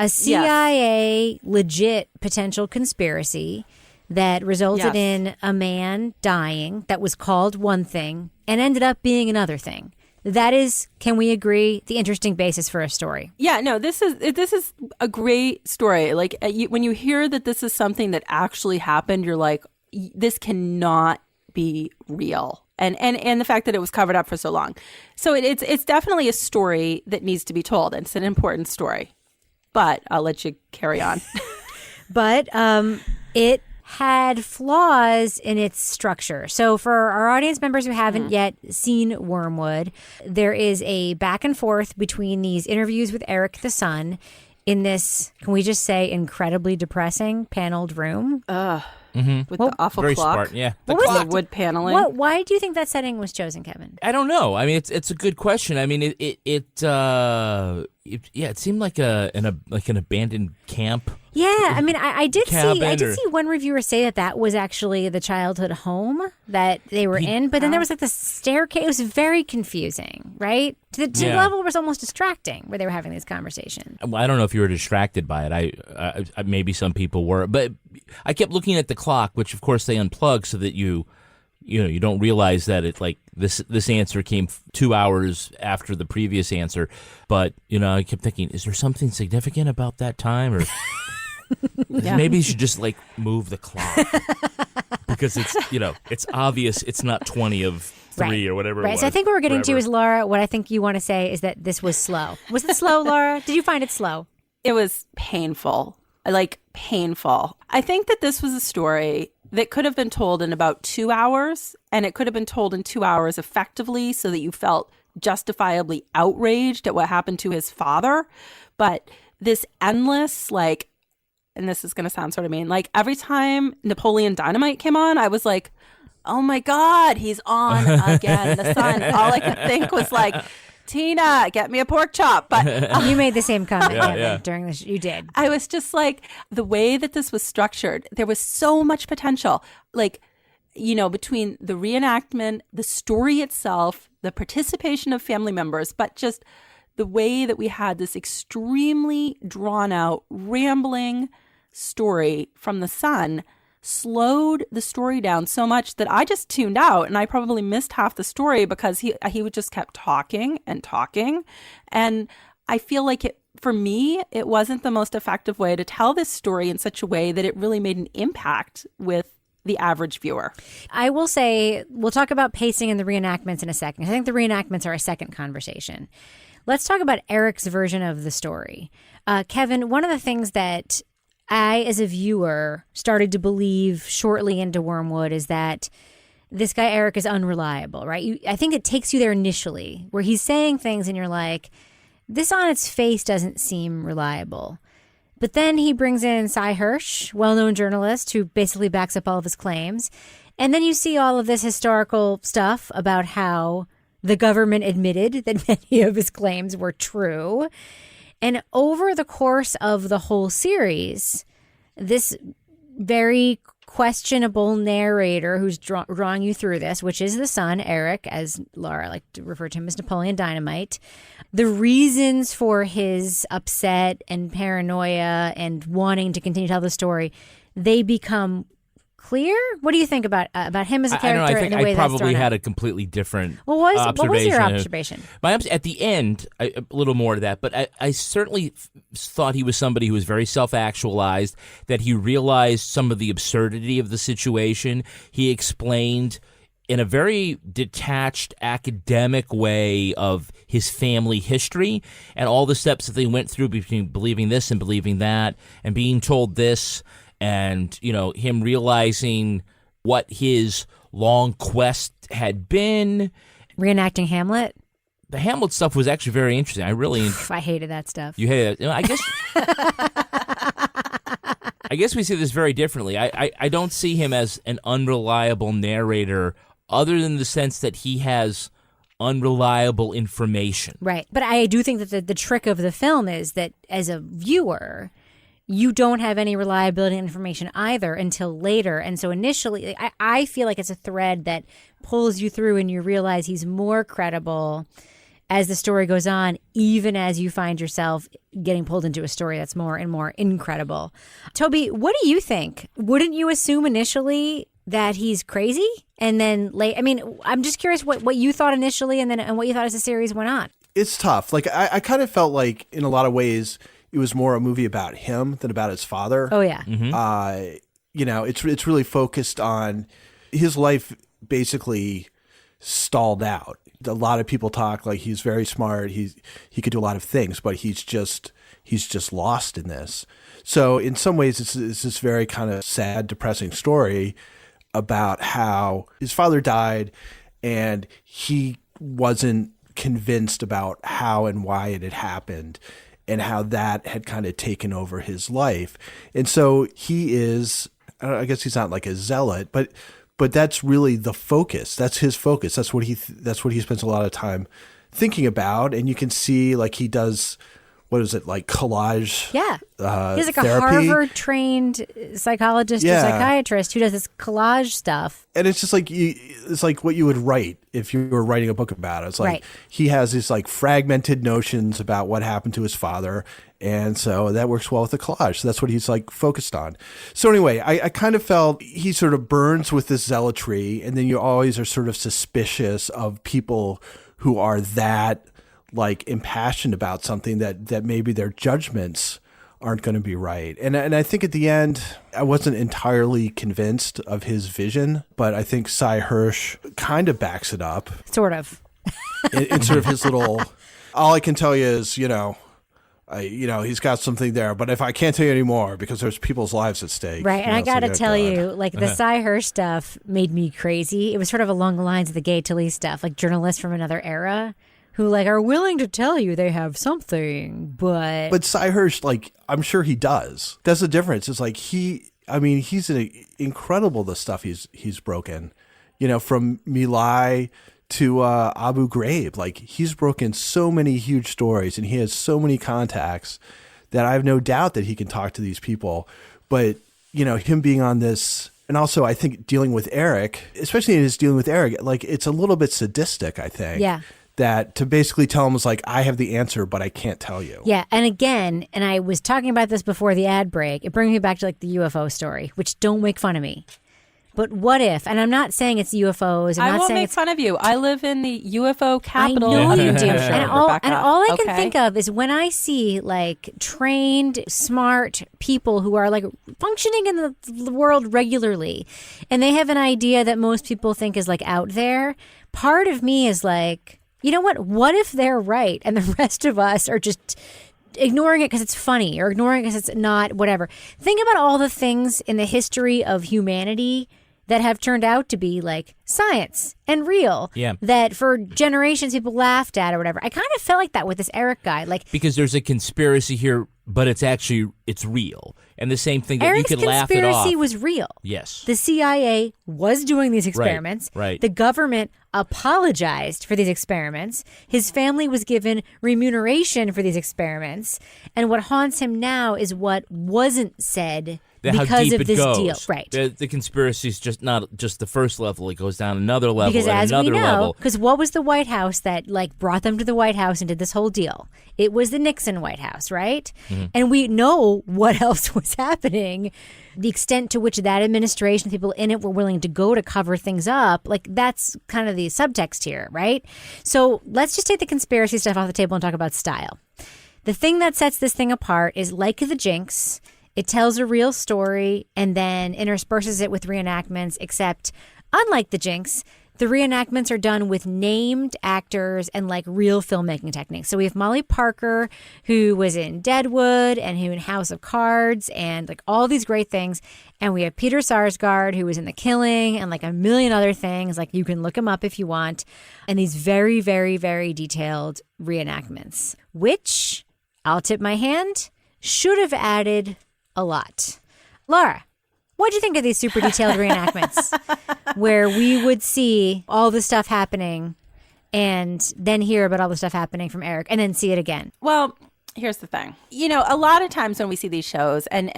A CIA legit potential conspiracy that resulted in a man dying that was called one thing and ended up being another thing. That is, can we agree, the interesting basis for a story? Yeah, no, this is a great story. Like, when you hear that this is something that actually happened, you're like, this cannot be real. And the fact that it was covered up for so long. So it's definitely a story that needs to be told. And it's an important story. But I'll let you carry on. But it had flaws in its structure. So for our audience members who haven't yet seen Wormwood, there is a back and forth between these interviews with Eric the son in this, can we just say, incredibly depressing paneled room. With the awful Very clock. smart, yeah. The wood paneling. Why do you think that setting was chosen, Kevin? I don't know. I mean, it's a good question. I mean, it seemed like an abandoned camp. Yeah, I mean, I did Cabin see one reviewer say that was actually the childhood home that they were in, but then there was like the staircase. It was very confusing, right? To the level where it was almost distracting, where they were having these conversations. I don't know if you were distracted by it. I maybe some people were, but I kept looking at the clock, which of course they unplug so that you don't realize that it like this answer came 2 hours after the previous answer. But I kept thinking, is there something significant about that time, or maybe you should just like move the clock because it's obvious it's not 20 of 3 or whatever. It was. So I think what we're getting to is, Laura, what I think you want to say is that this was slow. Was it slow, Laura? Did you find it slow? It was painful. Like, painful. I think that this was a story that could have been told in about 2 hours, and it could have been told in 2 hours effectively so that you felt justifiably outraged at what happened to his father. But this endless, like, and this is going to sound sort of mean, like every time Napoleon Dynamite came on, I was like, oh my God, he's on again. The son. All I could think was like, Tina, get me a pork chop. But you made the same comment Kevin, during this. You did. I was just like, the way that this was structured, there was so much potential. Like, between the reenactment, the story itself, the participation of family members, but just the way that we had this extremely drawn out, rambling story from the son slowed the story down so much that I just tuned out, and I probably missed half the story because he would just kept talking and talking. And I feel like for me, it wasn't the most effective way to tell this story in such a way that it really made an impact with the average viewer. I will say, we'll talk about pacing and the reenactments in a second. I think the reenactments are a second conversation. Let's talk about Eric's version of the story. Kevin, one of the things that I, as a viewer, started to believe shortly into Wormwood is that this guy Eric is unreliable, right? I think it takes you there initially, where he's saying things and you're like, this on its face doesn't seem reliable. But then he brings in Cy Hirsch, well-known journalist, who basically backs up all of his claims. And then you see all of this historical stuff about how the government admitted that many of his claims were true. And over the course of the whole series, this very questionable narrator who's drawing you through this, which is the son, Eric, as Laura like to refer to him as Napoleon Dynamite. The reasons for his upset and paranoia and wanting to continue to tell the story, they become clear. What do you think about him as a character? I don't know. I think and the way I that's probably thrown had out? a completely different What was observation. your observation? At the end, a little more to that, but I certainly thought he was somebody who was very self-actualized, that he realized some of the absurdity of the situation. He explained in a very detached academic way of his family history and all the steps that they went through between believing this and believing that and being told this. And, him realizing what his long quest had been. Reenacting Hamlet? The Hamlet stuff was actually very interesting. I really... I hated that stuff. You hated it? I guess... I guess we see this very differently. I don't see him as an unreliable narrator other than the sense that he has unreliable information. Right. But I do think that the trick of the film is that as a viewer... you don't have any reliability information either until later. And so initially, I feel like it's a thread that pulls you through and you realize he's more credible as the story goes on, even as you find yourself getting pulled into a story that's more and more incredible. Toby, what do you think? Wouldn't you assume initially that he's crazy? And then I'm just curious what you thought initially and what you thought as the series went on. It's tough. Like, I kind of felt like in a lot of ways, it was more a movie about him than about his father. Oh, yeah. Mm-hmm. It's really focused on his life basically stalled out. A lot of people talk like he's very smart. He could do a lot of things, but he's just lost in this. So in some ways, it's this very kind of sad, depressing story about how his father died and he wasn't convinced about how and why it had happened, and how that had kind of taken over his life. And so he is, I guess he's not like a zealot, but that's really the focus. That's his focus. That's what he spends a lot of time thinking about. And you can see like he does, what is it, like collage? Yeah. He's like therapy. A Harvard-trained psychologist or psychiatrist who does this collage stuff. And it's just like it's like what you would write if you were writing a book about it. It's like he has these like fragmented notions about what happened to his father, and so that works well with the collage. So that's what he's like focused on. So anyway, I kind of felt he sort of burns with this zealotry, and then you always are sort of suspicious of people who are that like impassioned about something that maybe their judgments aren't going to be right. And I think at the end, I wasn't entirely convinced of his vision, but I think Cy Hirsch kind of backs it up. Sort of. in sort of his little, all I can tell you is, he's got something there, but if I can't tell you anymore because there's people's lives at stake. Right. And I got to tell you, like the Cy Hirsch stuff made me crazy. It was sort of along the lines of the Gay Talese stuff, like journalists from another era who like are willing to tell you they have something, but Cy Hirsch, like I'm sure he does. That's the difference. It's like he's incredible the stuff he's broken, from My Lai to Abu Ghraib. Like he's broken so many huge stories and he has so many contacts that I have no doubt that he can talk to these people. But him being on this, and also I think dealing with Eric, especially in his dealing with Eric, like it's a little bit sadistic. I think. Yeah. That to basically tell him was like, I have the answer, but I can't tell you. Yeah. And again, and I was talking about this before the ad break, it brings me back to like the UFO story, which don't make fun of me. But what if, and I'm not saying it's UFOs. I won't make fun of you. I live in the UFO capital. I know you of do. New Hampshire, And all I can okay? think of is when I see like trained, smart people who are like functioning in the world regularly, and they have an idea that most people think is like out there, part of me is like, you know what? What if they're right and the rest of us are just ignoring it because it's funny or ignoring it because it's not whatever? Think about all the things in the history of humanity that have turned out to be like science and real. Yeah. That for generations people laughed at or whatever. I kind of felt like that with this Eric guy. Like because there's a conspiracy here, but it's real. And the same thing that Eric's you could laugh it off. conspiracy was real. Yes. The CIA was doing these experiments. Right. The government apologized for these experiments. His family was given remuneration for these experiments. And what haunts him now is what wasn't said how because deep of it this goes. deal, right? The conspiracy is just not just the first level; it goes down another level, Because and as another we know, level. because what was the White House that brought them to the White House and did this whole deal? It was the Nixon White House, right? Mm-hmm. And we know what else was happening. The extent to which that administration, people in it, were willing to go to cover things up, that's kind of the subtext here, right? So let's just take the conspiracy stuff off the table and talk about style. The thing that sets this thing apart is like the Jinx. It tells a real story and then intersperses it with reenactments, except unlike the Jinx, the reenactments are done with named actors and real filmmaking techniques. So we have Molly Parker, who was in Deadwood and who in House of Cards and all these great things. And we have Peter Sarsgaard, who was in The Killing and a million other things. You can look him up if you want. And these very, very, very detailed reenactments, which I'll tip my hand, should have added a lot. Laura, what do you think of these super detailed reenactments where we would see all the stuff happening and then hear about all the stuff happening from Eric and then see it again? Well, here's the thing. A lot of times when we see these shows and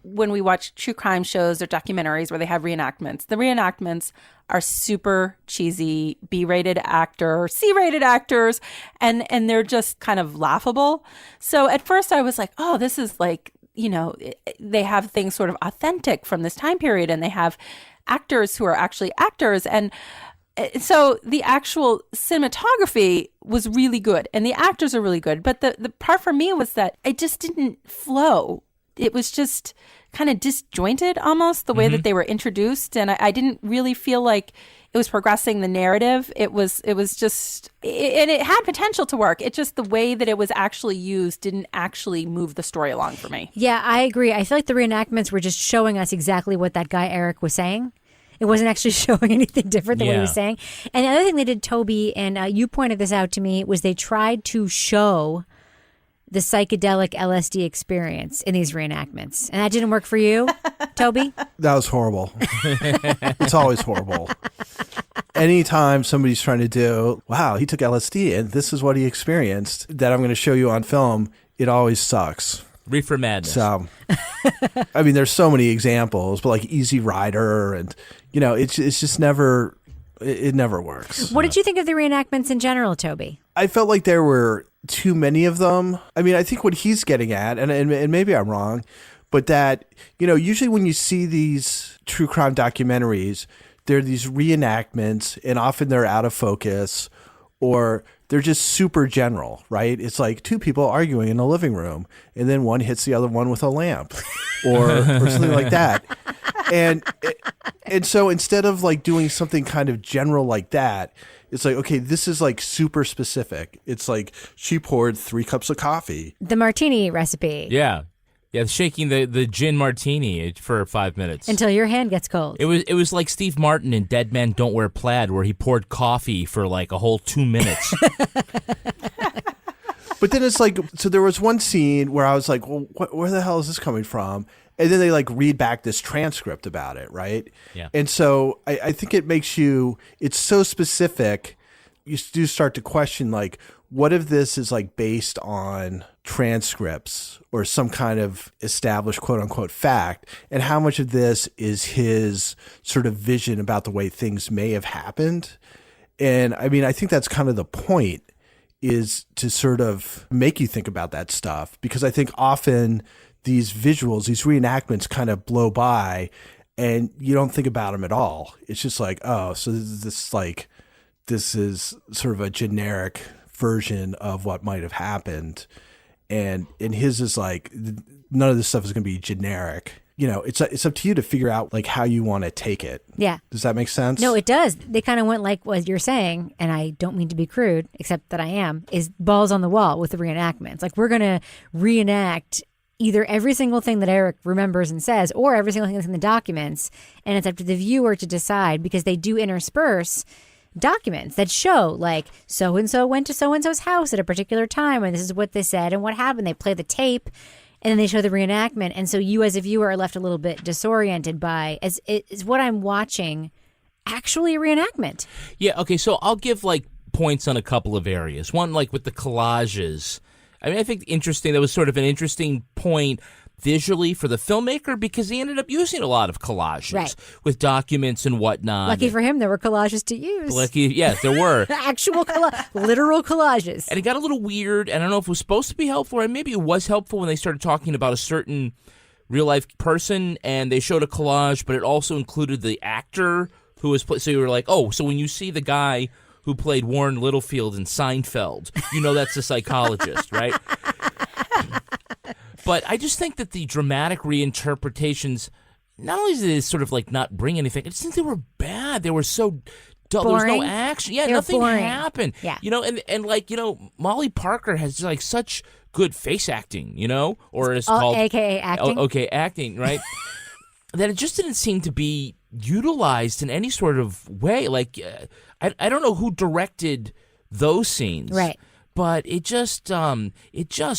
when we watch true crime shows or documentaries where they have reenactments, the reenactments are super cheesy, B-rated actor, C-rated actors, and they're just kind of laughable. So at first I was like, oh, this is they have things sort of authentic from this time period, and they have actors who are actually actors. And so the actual cinematography was really good, and the actors are really good. But the part for me was that it just didn't flow. It was just kind of disjointed almost, the way that they were introduced. And I didn't really feel like it was progressing the narrative. It was just, and it had potential to work. It just, the way that it was actually used didn't actually move the story along for me. Yeah, I agree. I feel like the reenactments were just showing us exactly what that guy Eric was saying. It wasn't actually showing anything different than what he was saying. And the other thing they did, Toby, and you pointed this out to me, was they tried to show the psychedelic LSD experience in these reenactments. And that didn't work for you, Toby? That was horrible. It's always horrible. Anytime somebody's trying to do, wow, he took LSD and this is what he experienced that I'm going to show you on film, it always sucks. Reefer madness. So, I mean, there's so many examples, but Easy Rider and, it's just never, it never works. What did you think of the reenactments in general, Toby? I felt like there were too many of them. I mean, I think what he's getting at, and maybe I'm wrong, but that, usually when you see these true crime documentaries, there are these reenactments and often they're out of focus or they're just super general, right? It's like two people arguing in a living room and then one hits the other one with a lamp or something like that. And so instead of doing something kind of general like that, it's okay, this is super specific. It's she poured 3 cups of coffee. The martini recipe. Yeah, shaking the gin martini for 5 minutes. Until your hand gets cold. It was like Steve Martin in Dead Men Don't Wear Plaid, where he poured coffee for a whole 2 minutes. But then it's so there was one scene where I was like, well, where the hell is this coming from? And then they read back this transcript about it, right? Yeah. And so I think it makes it's so specific, you do start to question what if this is based on transcripts or some kind of established quote unquote fact, and how much of this is his sort of vision about the way things may have happened. And I mean, I think that's kind of the point, is to sort of make you think about that stuff, because I think often these visuals, these reenactments kind of blow by and you don't think about them at all. It's just oh, so this is sort of a generic version of what might have happened. And his is none of this stuff is going to be generic. It's up to you to figure out how you want to take it. Yeah. Does that make sense? No, it does. They kind of went what you're saying, and I don't mean to be crude, except that I am, is balls on the wall with the reenactments. We're going to reenact either every single thing that Eric remembers and says or every single thing that's in the documents, and it's up to the viewer to decide, because they do intersperse documents that show so-and-so went to so-and-so's house at a particular time and this is what they said and what happened. They play the tape and then they show the reenactment, and so you as a viewer are left a little bit disoriented by, is what I'm watching actually a reenactment? Yeah, okay, so I'll give points on a couple of areas. One, with the collages. I mean, I think that was sort of an interesting point visually for the filmmaker because he ended up using a lot of collages Right. with documents and whatnot. Lucky for him, there were collages to use. Yes, there were. Actual literal collages. And it got a little weird. I don't know if it was supposed to be helpful, or maybe it was helpful when they started talking about a certain real-life person, and they showed a collage, but it also included the actor who was so you were like, oh, so when you see the guy who played Warren Littlefield in Seinfeld, you know that's a psychologist, right? But I just think that the dramatic reinterpretations, not only did they sort of like not bring anything, I just think they were bad. They were so dull. There was no Boring. action. Yeah, They were nothing boring. happened. Yeah. And like, Molly Parker has like such good face acting, or it's called AKA acting. Okay, acting, right? That it just didn't seem to be utilized in any sort of way. Like, I don't know who directed those scenes, Right. But it just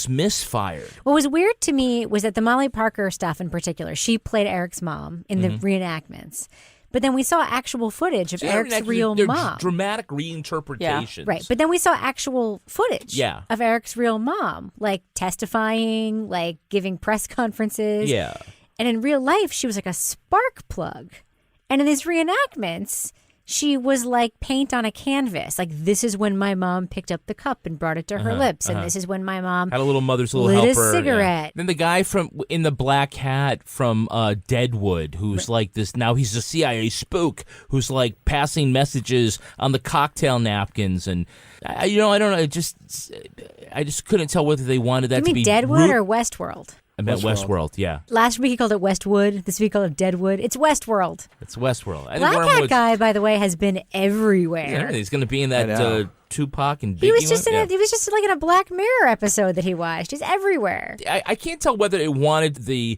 misfired. What was weird to me was that the Molly Parker stuff in particular, she played Eric's mom in the reenactments. But then we saw actual footage of Eric's real they're mom. Dramatic reinterpretations. Right. But then we saw actual footage Yeah. of Eric's real mom, like testifying, like giving press conferences. Yeah. And in real life, she was like a spark plug. And in these reenactments, she was like paint on a canvas. Like, this is when my mom picked up the cup and brought it to her lips. And this is when my mom Had a little mother's little lit helper. a cigarette. Then the guy in the black hat from Deadwood, who's like this, now he's a CIA spook, who's like passing messages on the cocktail napkins. And, I don't know, I just couldn't tell whether they wanted that You to mean be Deadwood or Westworld? I meant Westworld, yeah. Last week he called it Westwood. This week he called it Deadwood. It's Westworld. It's Westworld. I think Black Hat Wormwood's- guy, by the way, has been everywhere. He's going to be in I that know. Tupac and Biggie He was just one. he was just like in a Black Mirror episode that he watched. He's everywhere. I can't tell whether it wanted the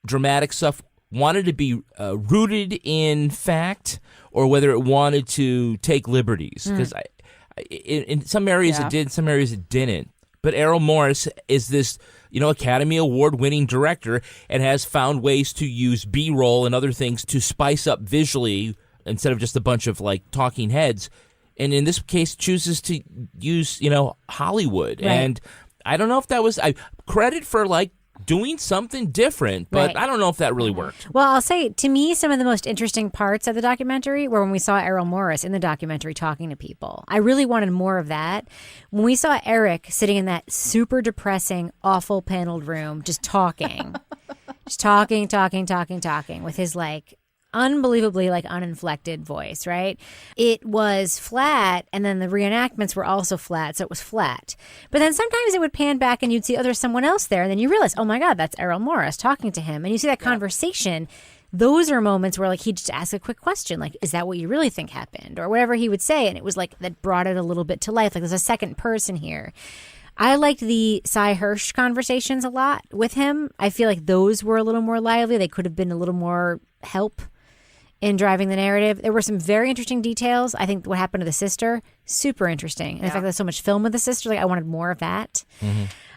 dramatic stuff wanted to be rooted in fact, or whether it wanted to take liberties. Because in some areas it did, in some areas it didn't. But Errol Morris is this, Academy Award-winning director and has found ways to use B-roll and other things to spice up visually instead of just a bunch of like talking heads. And in this case, chooses to use, Hollywood. Right. And I don't know if that was credit for like doing something different, but Right. I don't know if that really worked. Well, I'll say, to me, some of the most interesting parts of the documentary were when we saw Errol Morris in the documentary talking to people. I really wanted more of that. When we saw Eric sitting in that super depressing, awful paneled room, just talking, just talking with his like unbelievably like uninflected voice, right? It was flat, and then the reenactments were also flat, so it was flat. But then sometimes it would pan back and you'd see, oh, there's someone else there, and then you realize, oh my God, that's Errol Morris talking to him. And you see that conversation. Those are moments where like he'd just ask a quick question, like, is that what you really think happened? Or whatever he would say, and it was like that brought it a little bit to life. Like, there's a second person here. I liked the Cy Hirsch conversations a lot with him. I feel like those were a little more lively. They could have been a little more help in driving the narrative. There were some very interesting details. I think what happened to the sister, super interesting. And the fact that there's so much film with the sister, like I wanted more of that.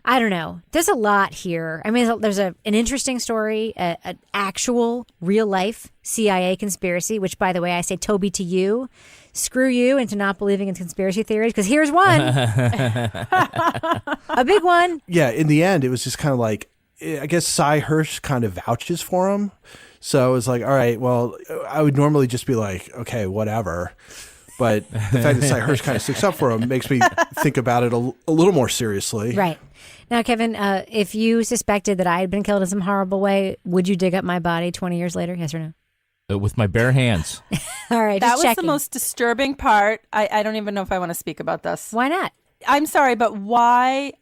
I don't know. There's a lot here. I mean, there's an interesting story, an actual real life CIA conspiracy, which, by the way, I say, Toby, to you, screw you into not believing in conspiracy theories, because here's one. A big one. Yeah, in the end, it was just kind of like, I guess Cy Hirsch kind of vouches for him. So it was like, all right, well, I would normally just be like, okay, whatever. But the fact that Cy Hirsch kind of sticks up for him makes me think about it a little more seriously. Right. Now, Kevin, if you suspected that I had been killed in some horrible way, would you dig up my body 20 years later? Yes or no? With my bare hands. All right. That just was checking. the most disturbing part. I don't even know if I want to speak about this. Why not? I'm sorry, but why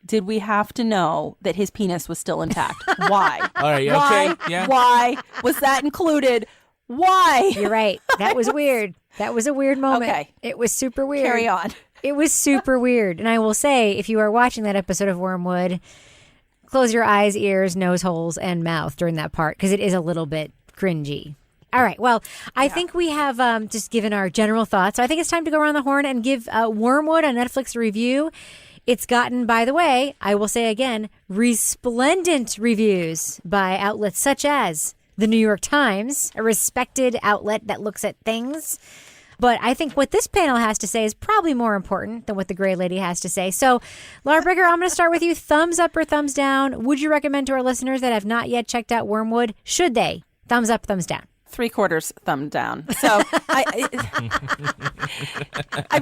did we have to know that his penis was still intact? Why? All right, Why? okay, yeah. Why was that included? Why? You're right. That was weird. That was a weird moment. Okay. It was super weird. Carry on. It was super weird. And I will say, if you are watching that episode of Wormwood, close your eyes, ears, nose holes, and mouth during that part, because it is a little bit cringy. All right. Well, I think we have just given our general thoughts. So I think it's time to go around the horn and give Wormwood on Netflix a review. It's gotten, by the way, I will say again, resplendent reviews by outlets such as the New York Times, a respected outlet that looks at things. But I think what this panel has to say is probably more important than what the gray lady has to say. So, Laura Brigger, I'm going to start with you. Thumbs up or thumbs down? Would you recommend to our listeners that have not yet checked out Wormwood? Should they? Thumbs up, thumbs down? 3/4 thumb down. So I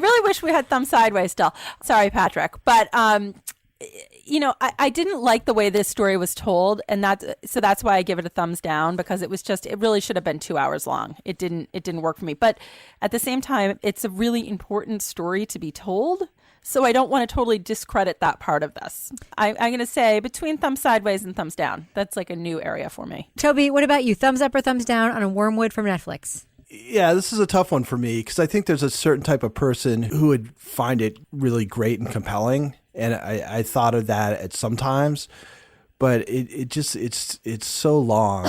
really wish we had thumb sideways still. Sorry, Patrick. But, I didn't like the way this story was told. And that's why I give it a thumbs down, because it really should have been 2 hours long. It didn't work for me. But at the same time, it's a really important story to be told. So I don't want to totally discredit that part of this. I'm going to say between thumbs sideways and thumbs down. That's like a new area for me. Toby, what about you? Thumbs up or thumbs down on a Wormwood from Netflix? Yeah, this is a tough one for me because I think there's a certain type of person who would find it really great and compelling. And I thought of that at some times, but it's so long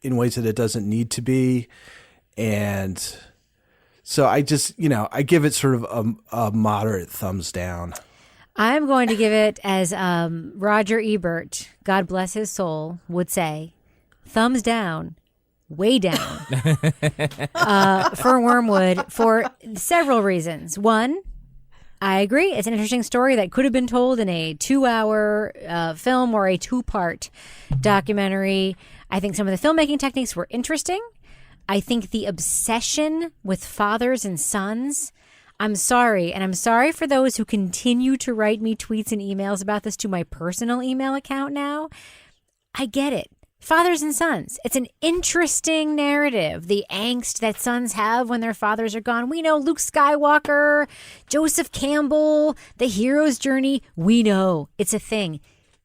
in ways that it doesn't need to be. And so I give it sort of a moderate thumbs down. I'm going to give it, as Roger Ebert, God bless his soul, would say, thumbs down, way down for Wormwood for several reasons. One, I agree. It's an interesting story that could have been told in a 2-hour film or a 2-part documentary. I think some of the filmmaking techniques were interesting. I think the obsession with fathers and sons, I'm sorry. And I'm sorry for those who continue to write me tweets and emails about this to my personal email account now. I get it. Fathers and sons. It's an interesting narrative. The angst that sons have when their fathers are gone. We know Luke Skywalker, Joseph Campbell, the hero's journey. We know it's a thing.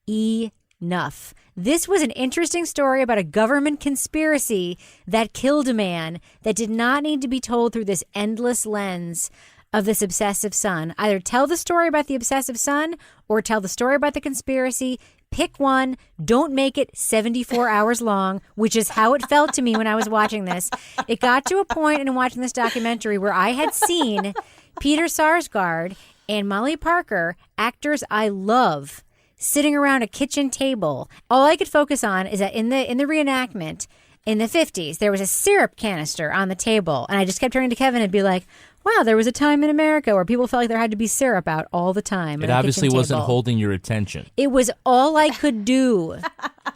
Enough. This was an interesting story about a government conspiracy that killed a man that did not need to be told through this endless lens of this obsessive son. Either tell the story about the obsessive son or tell the story about the conspiracy. Pick one. Don't make it 74 hours long, which is how it felt to me when I was watching this. It got to a point in watching this documentary where I had seen Peter Sarsgaard and Molly Parker, actors I love, sitting around a kitchen table. All I could focus on is that in the reenactment in the 50s, there was a syrup canister on the table. And I just kept turning to Kevin and be like, wow, there was a time in America where people felt like there had to be syrup out all the time. It obviously wasn't holding your attention. It was all I could do.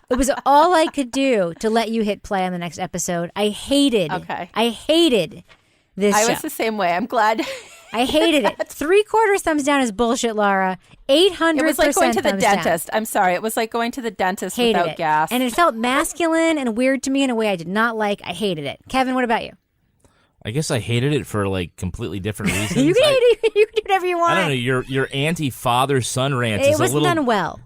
It was all I could do to let you hit play on the next episode. I hated this show. I was the same way. I'm glad. I hated it. 3/4 thumbs down is bullshit, Laura. 800% It was like going to the thumbs down. dentist. I'm sorry. It was like going to the dentist Hated without it. gas. And it felt masculine and weird to me in a way I did not like. I hated it. Kevin, what about you? I guess I hated it for like completely different reasons. You can hate it. You can do whatever you want. I don't know. Your anti-father-son rant It is a wasn't little done well.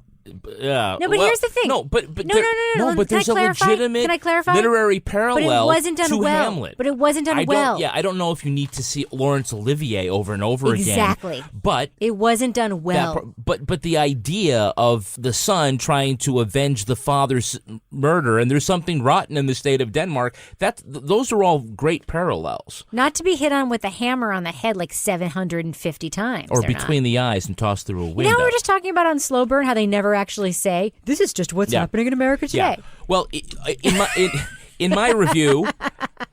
Yeah. No, but here's the thing. No, but No. but there's Can I a clarify? legitimate Can I clarify? literary parallel But it wasn't done to well. Hamlet. But it wasn't done well. I don't know if you need to see Laurence Olivier over and over Exactly. again. But it wasn't done well. But the idea of the son trying to avenge the father's murder, and there's something rotten in the state of Denmark. Those are all great parallels. Not to be hit on with a hammer on the head like 750 times. Or between the eyes and tossed through a window. You know, we were just talking about on Slow Burn how they never actually say, this is just what's happening in America today. Yeah. Well, in my review,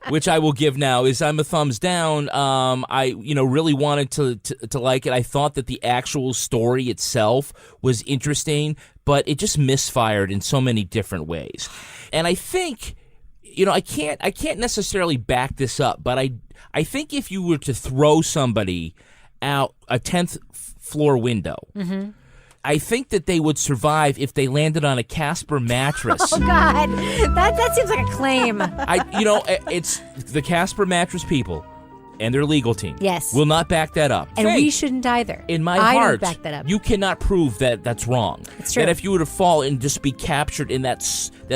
which I will give now, is I'm a thumbs down. I really wanted to like it. I thought that the actual story itself was interesting, but it just misfired in so many different ways. And I think, I can't necessarily back this up, but I think if you were to throw somebody out a 10th floor window, mm-hmm. I think that they would survive if they landed on a Casper mattress. Oh God, that seems like a claim. It's the Casper mattress people and their legal team. Yes, will not back that up, and we shouldn't either. In my heart, don't back that up. You cannot prove that that's wrong. It's true. That if you were to fall and just be captured in that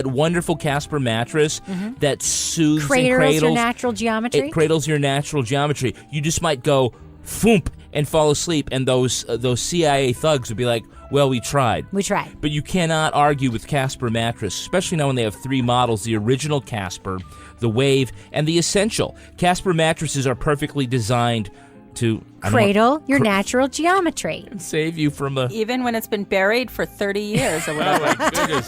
wonderful Casper mattress mm-hmm. that soothes cradles and cradles your natural geometry. It cradles your natural geometry. You just might go foomp and fall asleep, and those CIA thugs would be like, well, we tried. We tried. But you cannot argue with Casper mattress, especially now when they have 3 models, the original Casper, the Wave, and the Essential. Casper mattresses are perfectly designed to cradle your natural geometry. And save you from a... Even when it's been buried for 30 years or whatever. Oh, my goodness.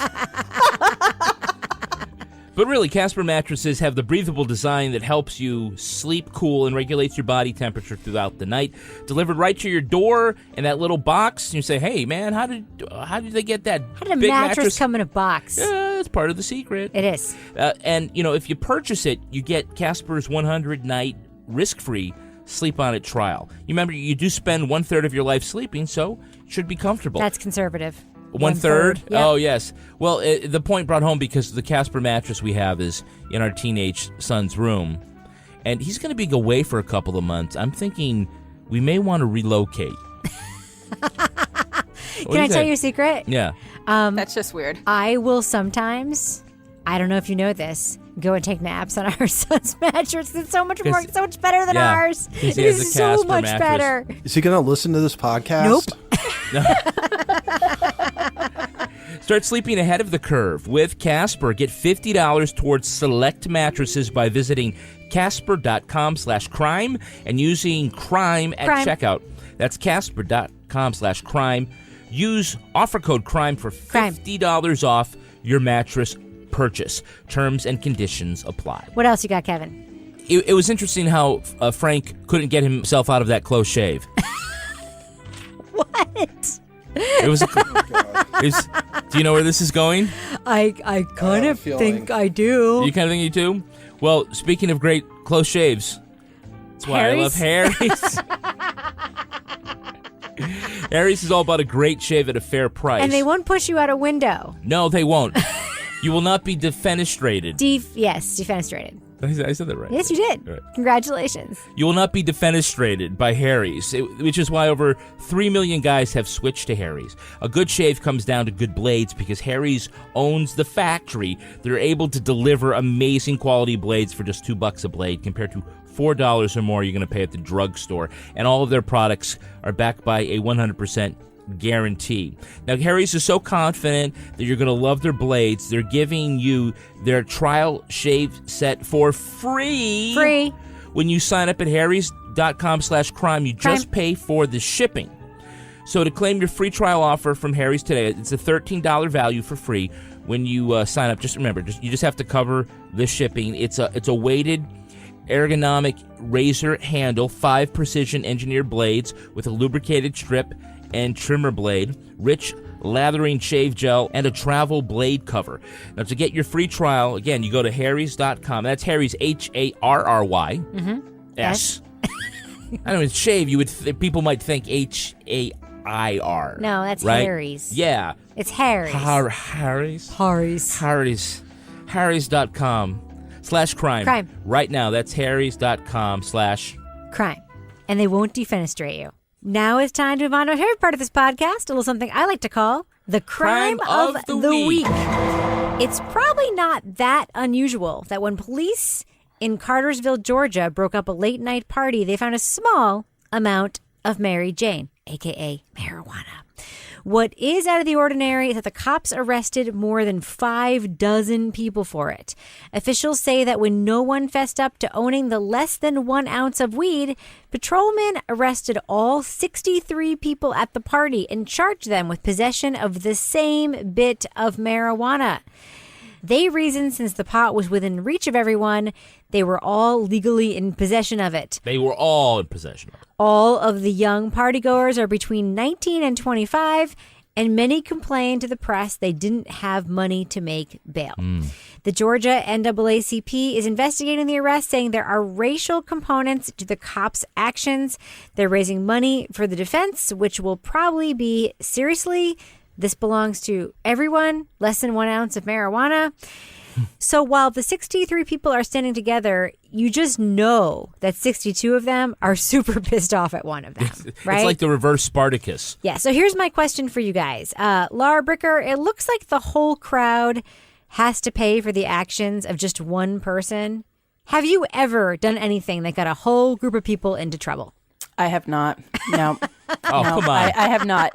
But really, Casper mattresses have the breathable design that helps you sleep cool and regulates your body temperature throughout the night. Delivered right to your door in that little box. You say, hey, man, how did they get that How did a big mattress come in a box? It's part of the secret. It is. And, if you purchase it, you get Casper's 100-night risk-free sleep on it trial. You remember, you do spend 1/3 of your life sleeping, so it should be comfortable. That's conservative. 1/3? Yep. Oh, yes. Well, the point brought home because the Casper mattress we have is in our teenage son's room. And he's going to be away for a couple of months. I'm thinking we may want to relocate. Can I tell you a secret? Yeah. That's just weird. I will sometimes, I don't know if you know this, go and take naps on our son's mattress. It's so much more, so much better than ours. It is so much better. Is he going to listen to this podcast? Nope. Start sleeping ahead of the curve with Casper. Get $50 towards select mattresses by visiting casper.com/crime and using crime at checkout. That's casper.com/crime. Use offer code crime for $50 off your mattress purchase. Terms and conditions apply. What else you got, Kevin? It was interesting how Frank couldn't get himself out of that close shave. What? It was. Do you know where this is going? I kind of think I do. You kind of think you do? Well, speaking of great close shaves, that's why I love Harry's. Harry's is all about a great shave at a fair price. And they won't push you out a window. No, they won't. You will not be defenestrated. Yes, defenestrated. I said that right. Yes, you did. Right. Congratulations. You will not be defenestrated by Harry's, which is why over 3 million guys have switched to Harry's. A good shave comes down to good blades because Harry's owns the factory. They're able to deliver amazing quality blades for just $2 a blade compared to $4 or more you're going to pay at the drugstore. And all of their products are backed by a 100% guarantee. Now, Harry's is so confident that you're going to love their blades. They're giving you their trial shave set for free. Free. When you sign up at harrys.com/crime, you just pay for the shipping. So to claim your free trial offer from Harry's today, it's a $13 value for free when you sign up. Just remember, you just have to cover the shipping. It's a weighted ergonomic razor handle, 5 precision engineered blades with a lubricated strip and trimmer blade, rich lathering shave gel, and a travel blade cover. Now, to get your free trial, again, you go to harrys.com. That's Harry's, Harry. S. I don't know, shave, people might think HAIR. No, that's right? Harry's. Yeah. It's Harry's. Harry's. Harrys.com/crime. Crime. Right now, that's harrys.com/crime. And they won't defenestrate you. Now it's time to move on to a favorite part of this podcast, a little something I like to call the crime of the week. It's probably not that unusual that when police in Cartersville, Georgia, broke up a late-night party, they found a small amount of Mary Jane, a.k.a. marijuana. What is out of the ordinary is that the cops arrested more than 5 dozen people for it. Officials say that when no one fessed up to owning the less than 1 ounce of weed, patrolmen arrested all 63 people at the party and charged them with possession of the same bit of marijuana. They reasoned since the pot was within reach of everyone, they were all legally in possession of it. They were all in possession of it. All of the young partygoers are between 19 and 25, and many complained to the press they didn't have money to make bail. The Georgia NAACP is investigating the arrest, saying there are racial components to the cops' actions. They're raising money for the defense, which will probably be, seriously, this belongs to everyone, less than 1 ounce of marijuana. So while the 63 people are standing together, you just know that 62 of them are super pissed off at one of them, right? It's like the reverse Spartacus. Yeah, so here's my question for you guys. Laura Bricker, it looks like the whole crowd has to pay for the actions of just one person. Have you ever done anything that got a whole group of people into trouble? I have not. No. Oh, no, come on. I have not.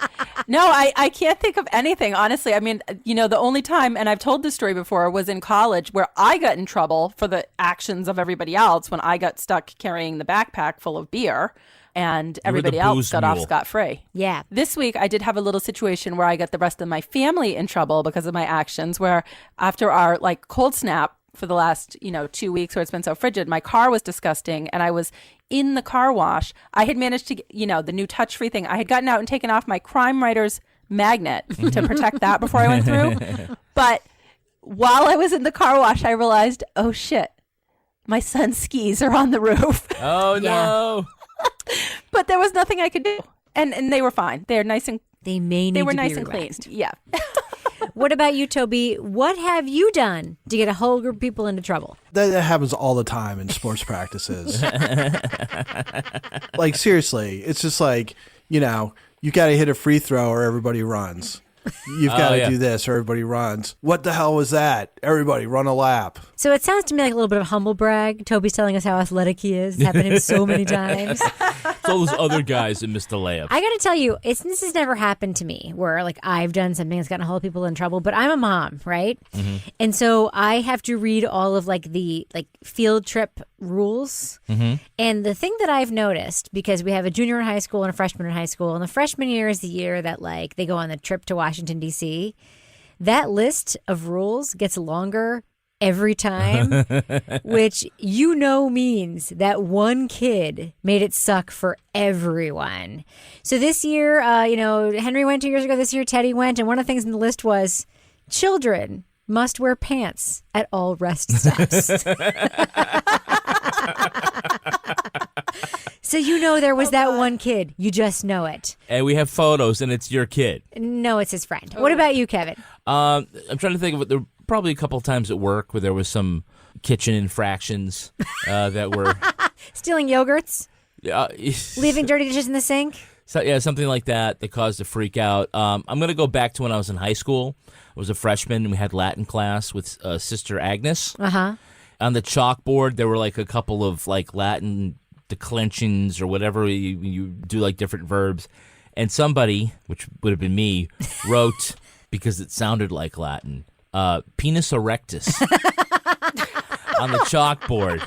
No, I can't think of anything, honestly. I mean, the only time, and I've told this story before, was in college where I got in trouble for the actions of everybody else when I got stuck carrying the backpack full of beer and everybody else got off scot-free. Yeah. This week, I did have a little situation where I got the rest of my family in trouble because of my actions, where after our cold snap, for the last, 2 weeks where it's been so frigid. My car was disgusting, and I was in the car wash. I had managed to get, the new touch-free thing. I had gotten out and taken off my Crime Writers magnet to protect that before I went through. But while I was in the car wash, I realized, oh shit, my son's skis are on the roof. Oh no. But there was nothing I could do. And they were fine. They're nice and They may need they were to nice be and clean. relaxed. Yeah. What about you, Toby? What have you done to get a whole group of people into trouble? That happens all the time in sports practices. Like, seriously, it's just like, you got to hit a free throw or everybody runs. You've got to do this or everybody runs. What the hell was that? Everybody run a lap. So it sounds to me like a little bit of humble brag. Toby's telling us how athletic he is. It's happened to him so many times. It's all those other guys that missed the layup. I got to tell you, this has never happened to me where like I've done something that's gotten a whole lot of people in trouble, but I'm a mom, right? Mm-hmm. And so I have to read all of like the field trip rules. Mm-hmm. And the thing that I've noticed, because we have a junior in high school and a freshman in high school, and the freshman year is the year that like they go on the trip to Washington, D.C., that list of rules gets longer every time, which means that one kid made it suck for everyone. So this year, Henry went 2 years ago. This year, Teddy went. And one of the things in the list was children must wear pants at all rest stops. So there was that one kid. You just know it. And we have photos, and it's your kid. No, it's his friend. What about you, Kevin? I'm trying to think of it. There were probably a couple of times at work where there was some kitchen infractions that were... Stealing yogurts? Leaving dirty dishes in the sink? So, yeah, something like that caused a freak out. I'm going to go back to when I was in high school. I was a freshman, and we had Latin class with Sister Agnes. Uh-huh. On the chalkboard, there were like a couple of like Latin declensions or whatever. You do like different verbs. And somebody, which would have been me, wrote, because it sounded like Latin, penis erectus on the chalkboard.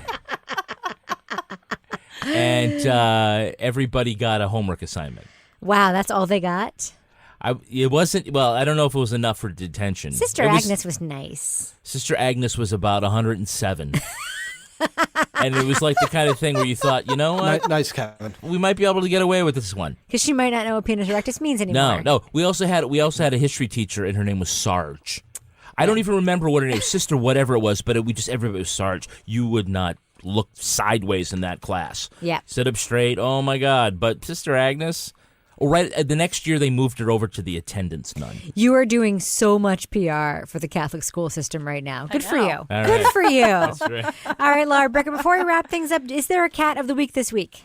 And everybody got a homework assignment. Wow, that's all they got? It wasn't, well, I don't know if it was enough for detention. Sister Agnes was nice. Sister Agnes was about 107. And it was like the kind of thing where you thought, you know what? Nice, Kevin. We might be able to get away with this one. Because she might not know what penis erectus means anymore. No. We also had a history teacher, and her name was Sarge. I don't even remember what her name was, Sister whatever it was, but everybody was Sarge. You would not look sideways in that class. Yeah. Sit up straight. Oh, my God. But Sister Agnes... Well, right, the next year they moved her over to the attendance nun. You are doing so much PR for the Catholic school system right now. Good for you. All Good right. for you. That's right. All right, Laura Becker, before we wrap things up, is there a cat of the week this week?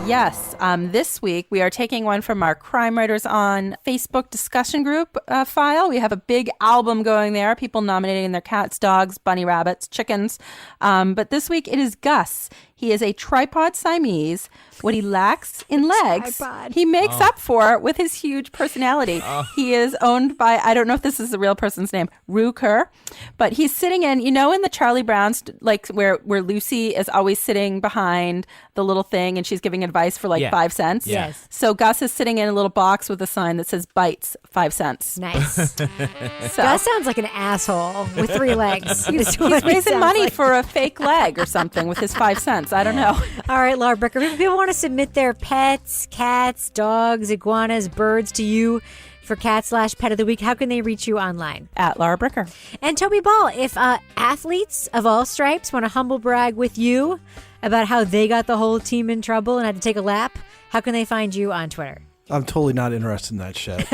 Yes. This week, we are taking one from our Crime Writers on Facebook discussion group file. We have a big album going there, people nominating their cats, dogs, bunny rabbits, chickens. But this week, it is Gus. He is a tripod Siamese. What he lacks in legs, he makes up for with his huge personality. He is owned by, I don't know if this is the real person's name, Rue Kerr, but he's sitting in the Charlie Brown's, like where Lucy is always sitting behind the little thing and she's giving advice for 5 cents. Yeah. Yes. So Gus is sitting in a little box with a sign that says bites 5 cents. Nice. So Gus sounds like an asshole with 3 legs. he's raising money for a fake leg or something with his 5 cents. I don't know. All right, Laura Becker, if people want to submit their pets, cats, dogs, iguanas, birds to you for cat/pet of the week, how can they reach you online? At Laura Bricker. And Toby Ball, if athletes of all stripes want to humble brag with you about how they got the whole team in trouble and had to take a lap, how can they find you on Twitter? I'm totally not interested in that shit.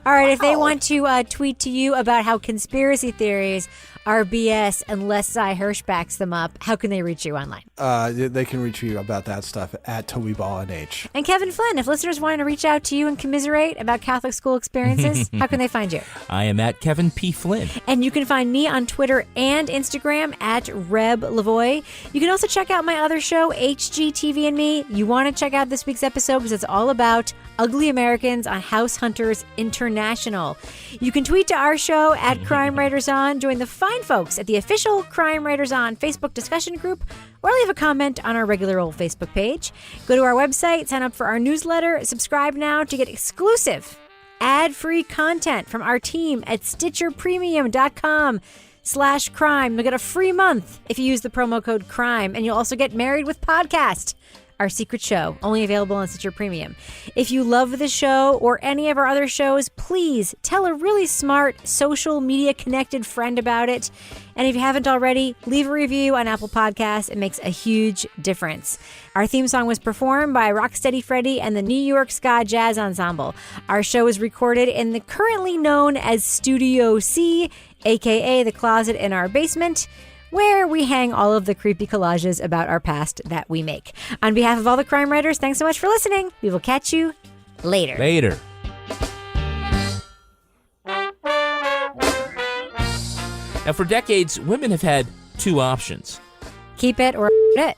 All right, if they want to tweet to you about how conspiracy theories are BS unless Cy Hirsch backs them up, how can they reach you online? They can reach you about that stuff at Toby Ball NH. And Kevin Flynn, if listeners want to reach out to you and commiserate about Catholic school experiences, how can they find you? I am at Kevin P. Flynn. And you can find me on Twitter and Instagram at Reb Lavoie. You can also check out my other show, HGTV and Me. You want to check out this week's episode because it's all about ugly Americans on House Hunters International. You can tweet to our show at Crime Writers On, join the fine folks at the official Crime Writers On Facebook discussion group, or leave a comment on our regular old Facebook page. Go to our website, sign up for our newsletter, subscribe now to get exclusive ad-free content from our team at StitcherPremium.com/crime. You'll get a free month if you use the promo code CRIME, and you'll also get Married with Podcast, our secret show, only available on Stitcher Premium. If you love the show or any of our other shows, please tell a really smart social media connected friend about it. And if you haven't already, leave a review on Apple Podcasts. It makes a huge difference. Our theme song was performed by Rocksteady Freddy and the New York Ska Jazz Ensemble. Our show is recorded in the currently known as Studio C, aka the closet in our basement, where we hang all of the creepy collages about our past that we make. On behalf of all the crime writers, thanks so much for listening. We will catch you later. Later. Now, for decades, women have had two options. Keep it or it.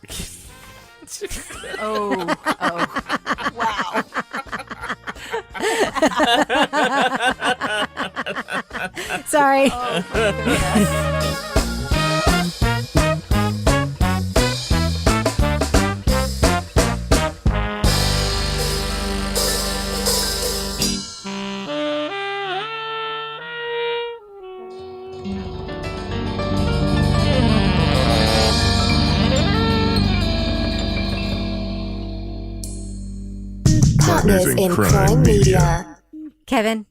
Oh, wow. Sorry. Oh, my goodness. Partners in Crime Media. Kevin,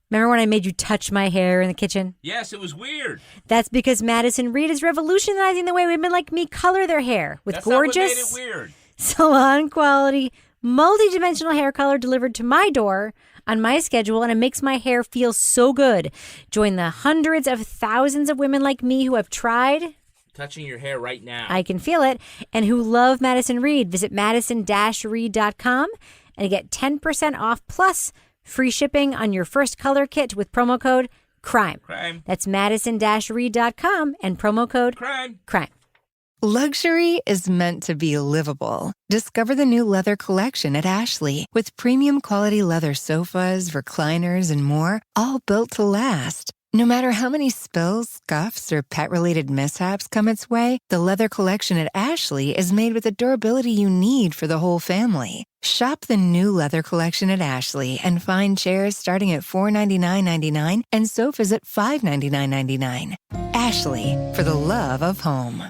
remember when I made you touch my hair in the kitchen? Yes, it was weird. That's because Madison Reed is revolutionizing the way women like me color their hair with That's gorgeous, not what made it weird. salon quality, multi-dimensional hair color delivered to my door on my schedule, and it makes my hair feel so good. Join the hundreds of thousands of women like me who have tried, Touching your hair right now. I can feel it, and who love Madison Reed. Visit madison-reed.com and get 10% off plus free shipping on your first color kit with promo code CRIME. Crime. That's madison-reed.com and promo code Crime. CRIME. Luxury is meant to be livable. Discover the new leather collection at Ashley with premium quality leather sofas, recliners, and more, all built to last. No matter how many spills, scuffs, or pet-related mishaps come its way, the leather collection at Ashley is made with the durability you need for the whole family. Shop the new leather collection at Ashley and find chairs starting at $499.99 and sofas at $599.99. Ashley, for the love of home.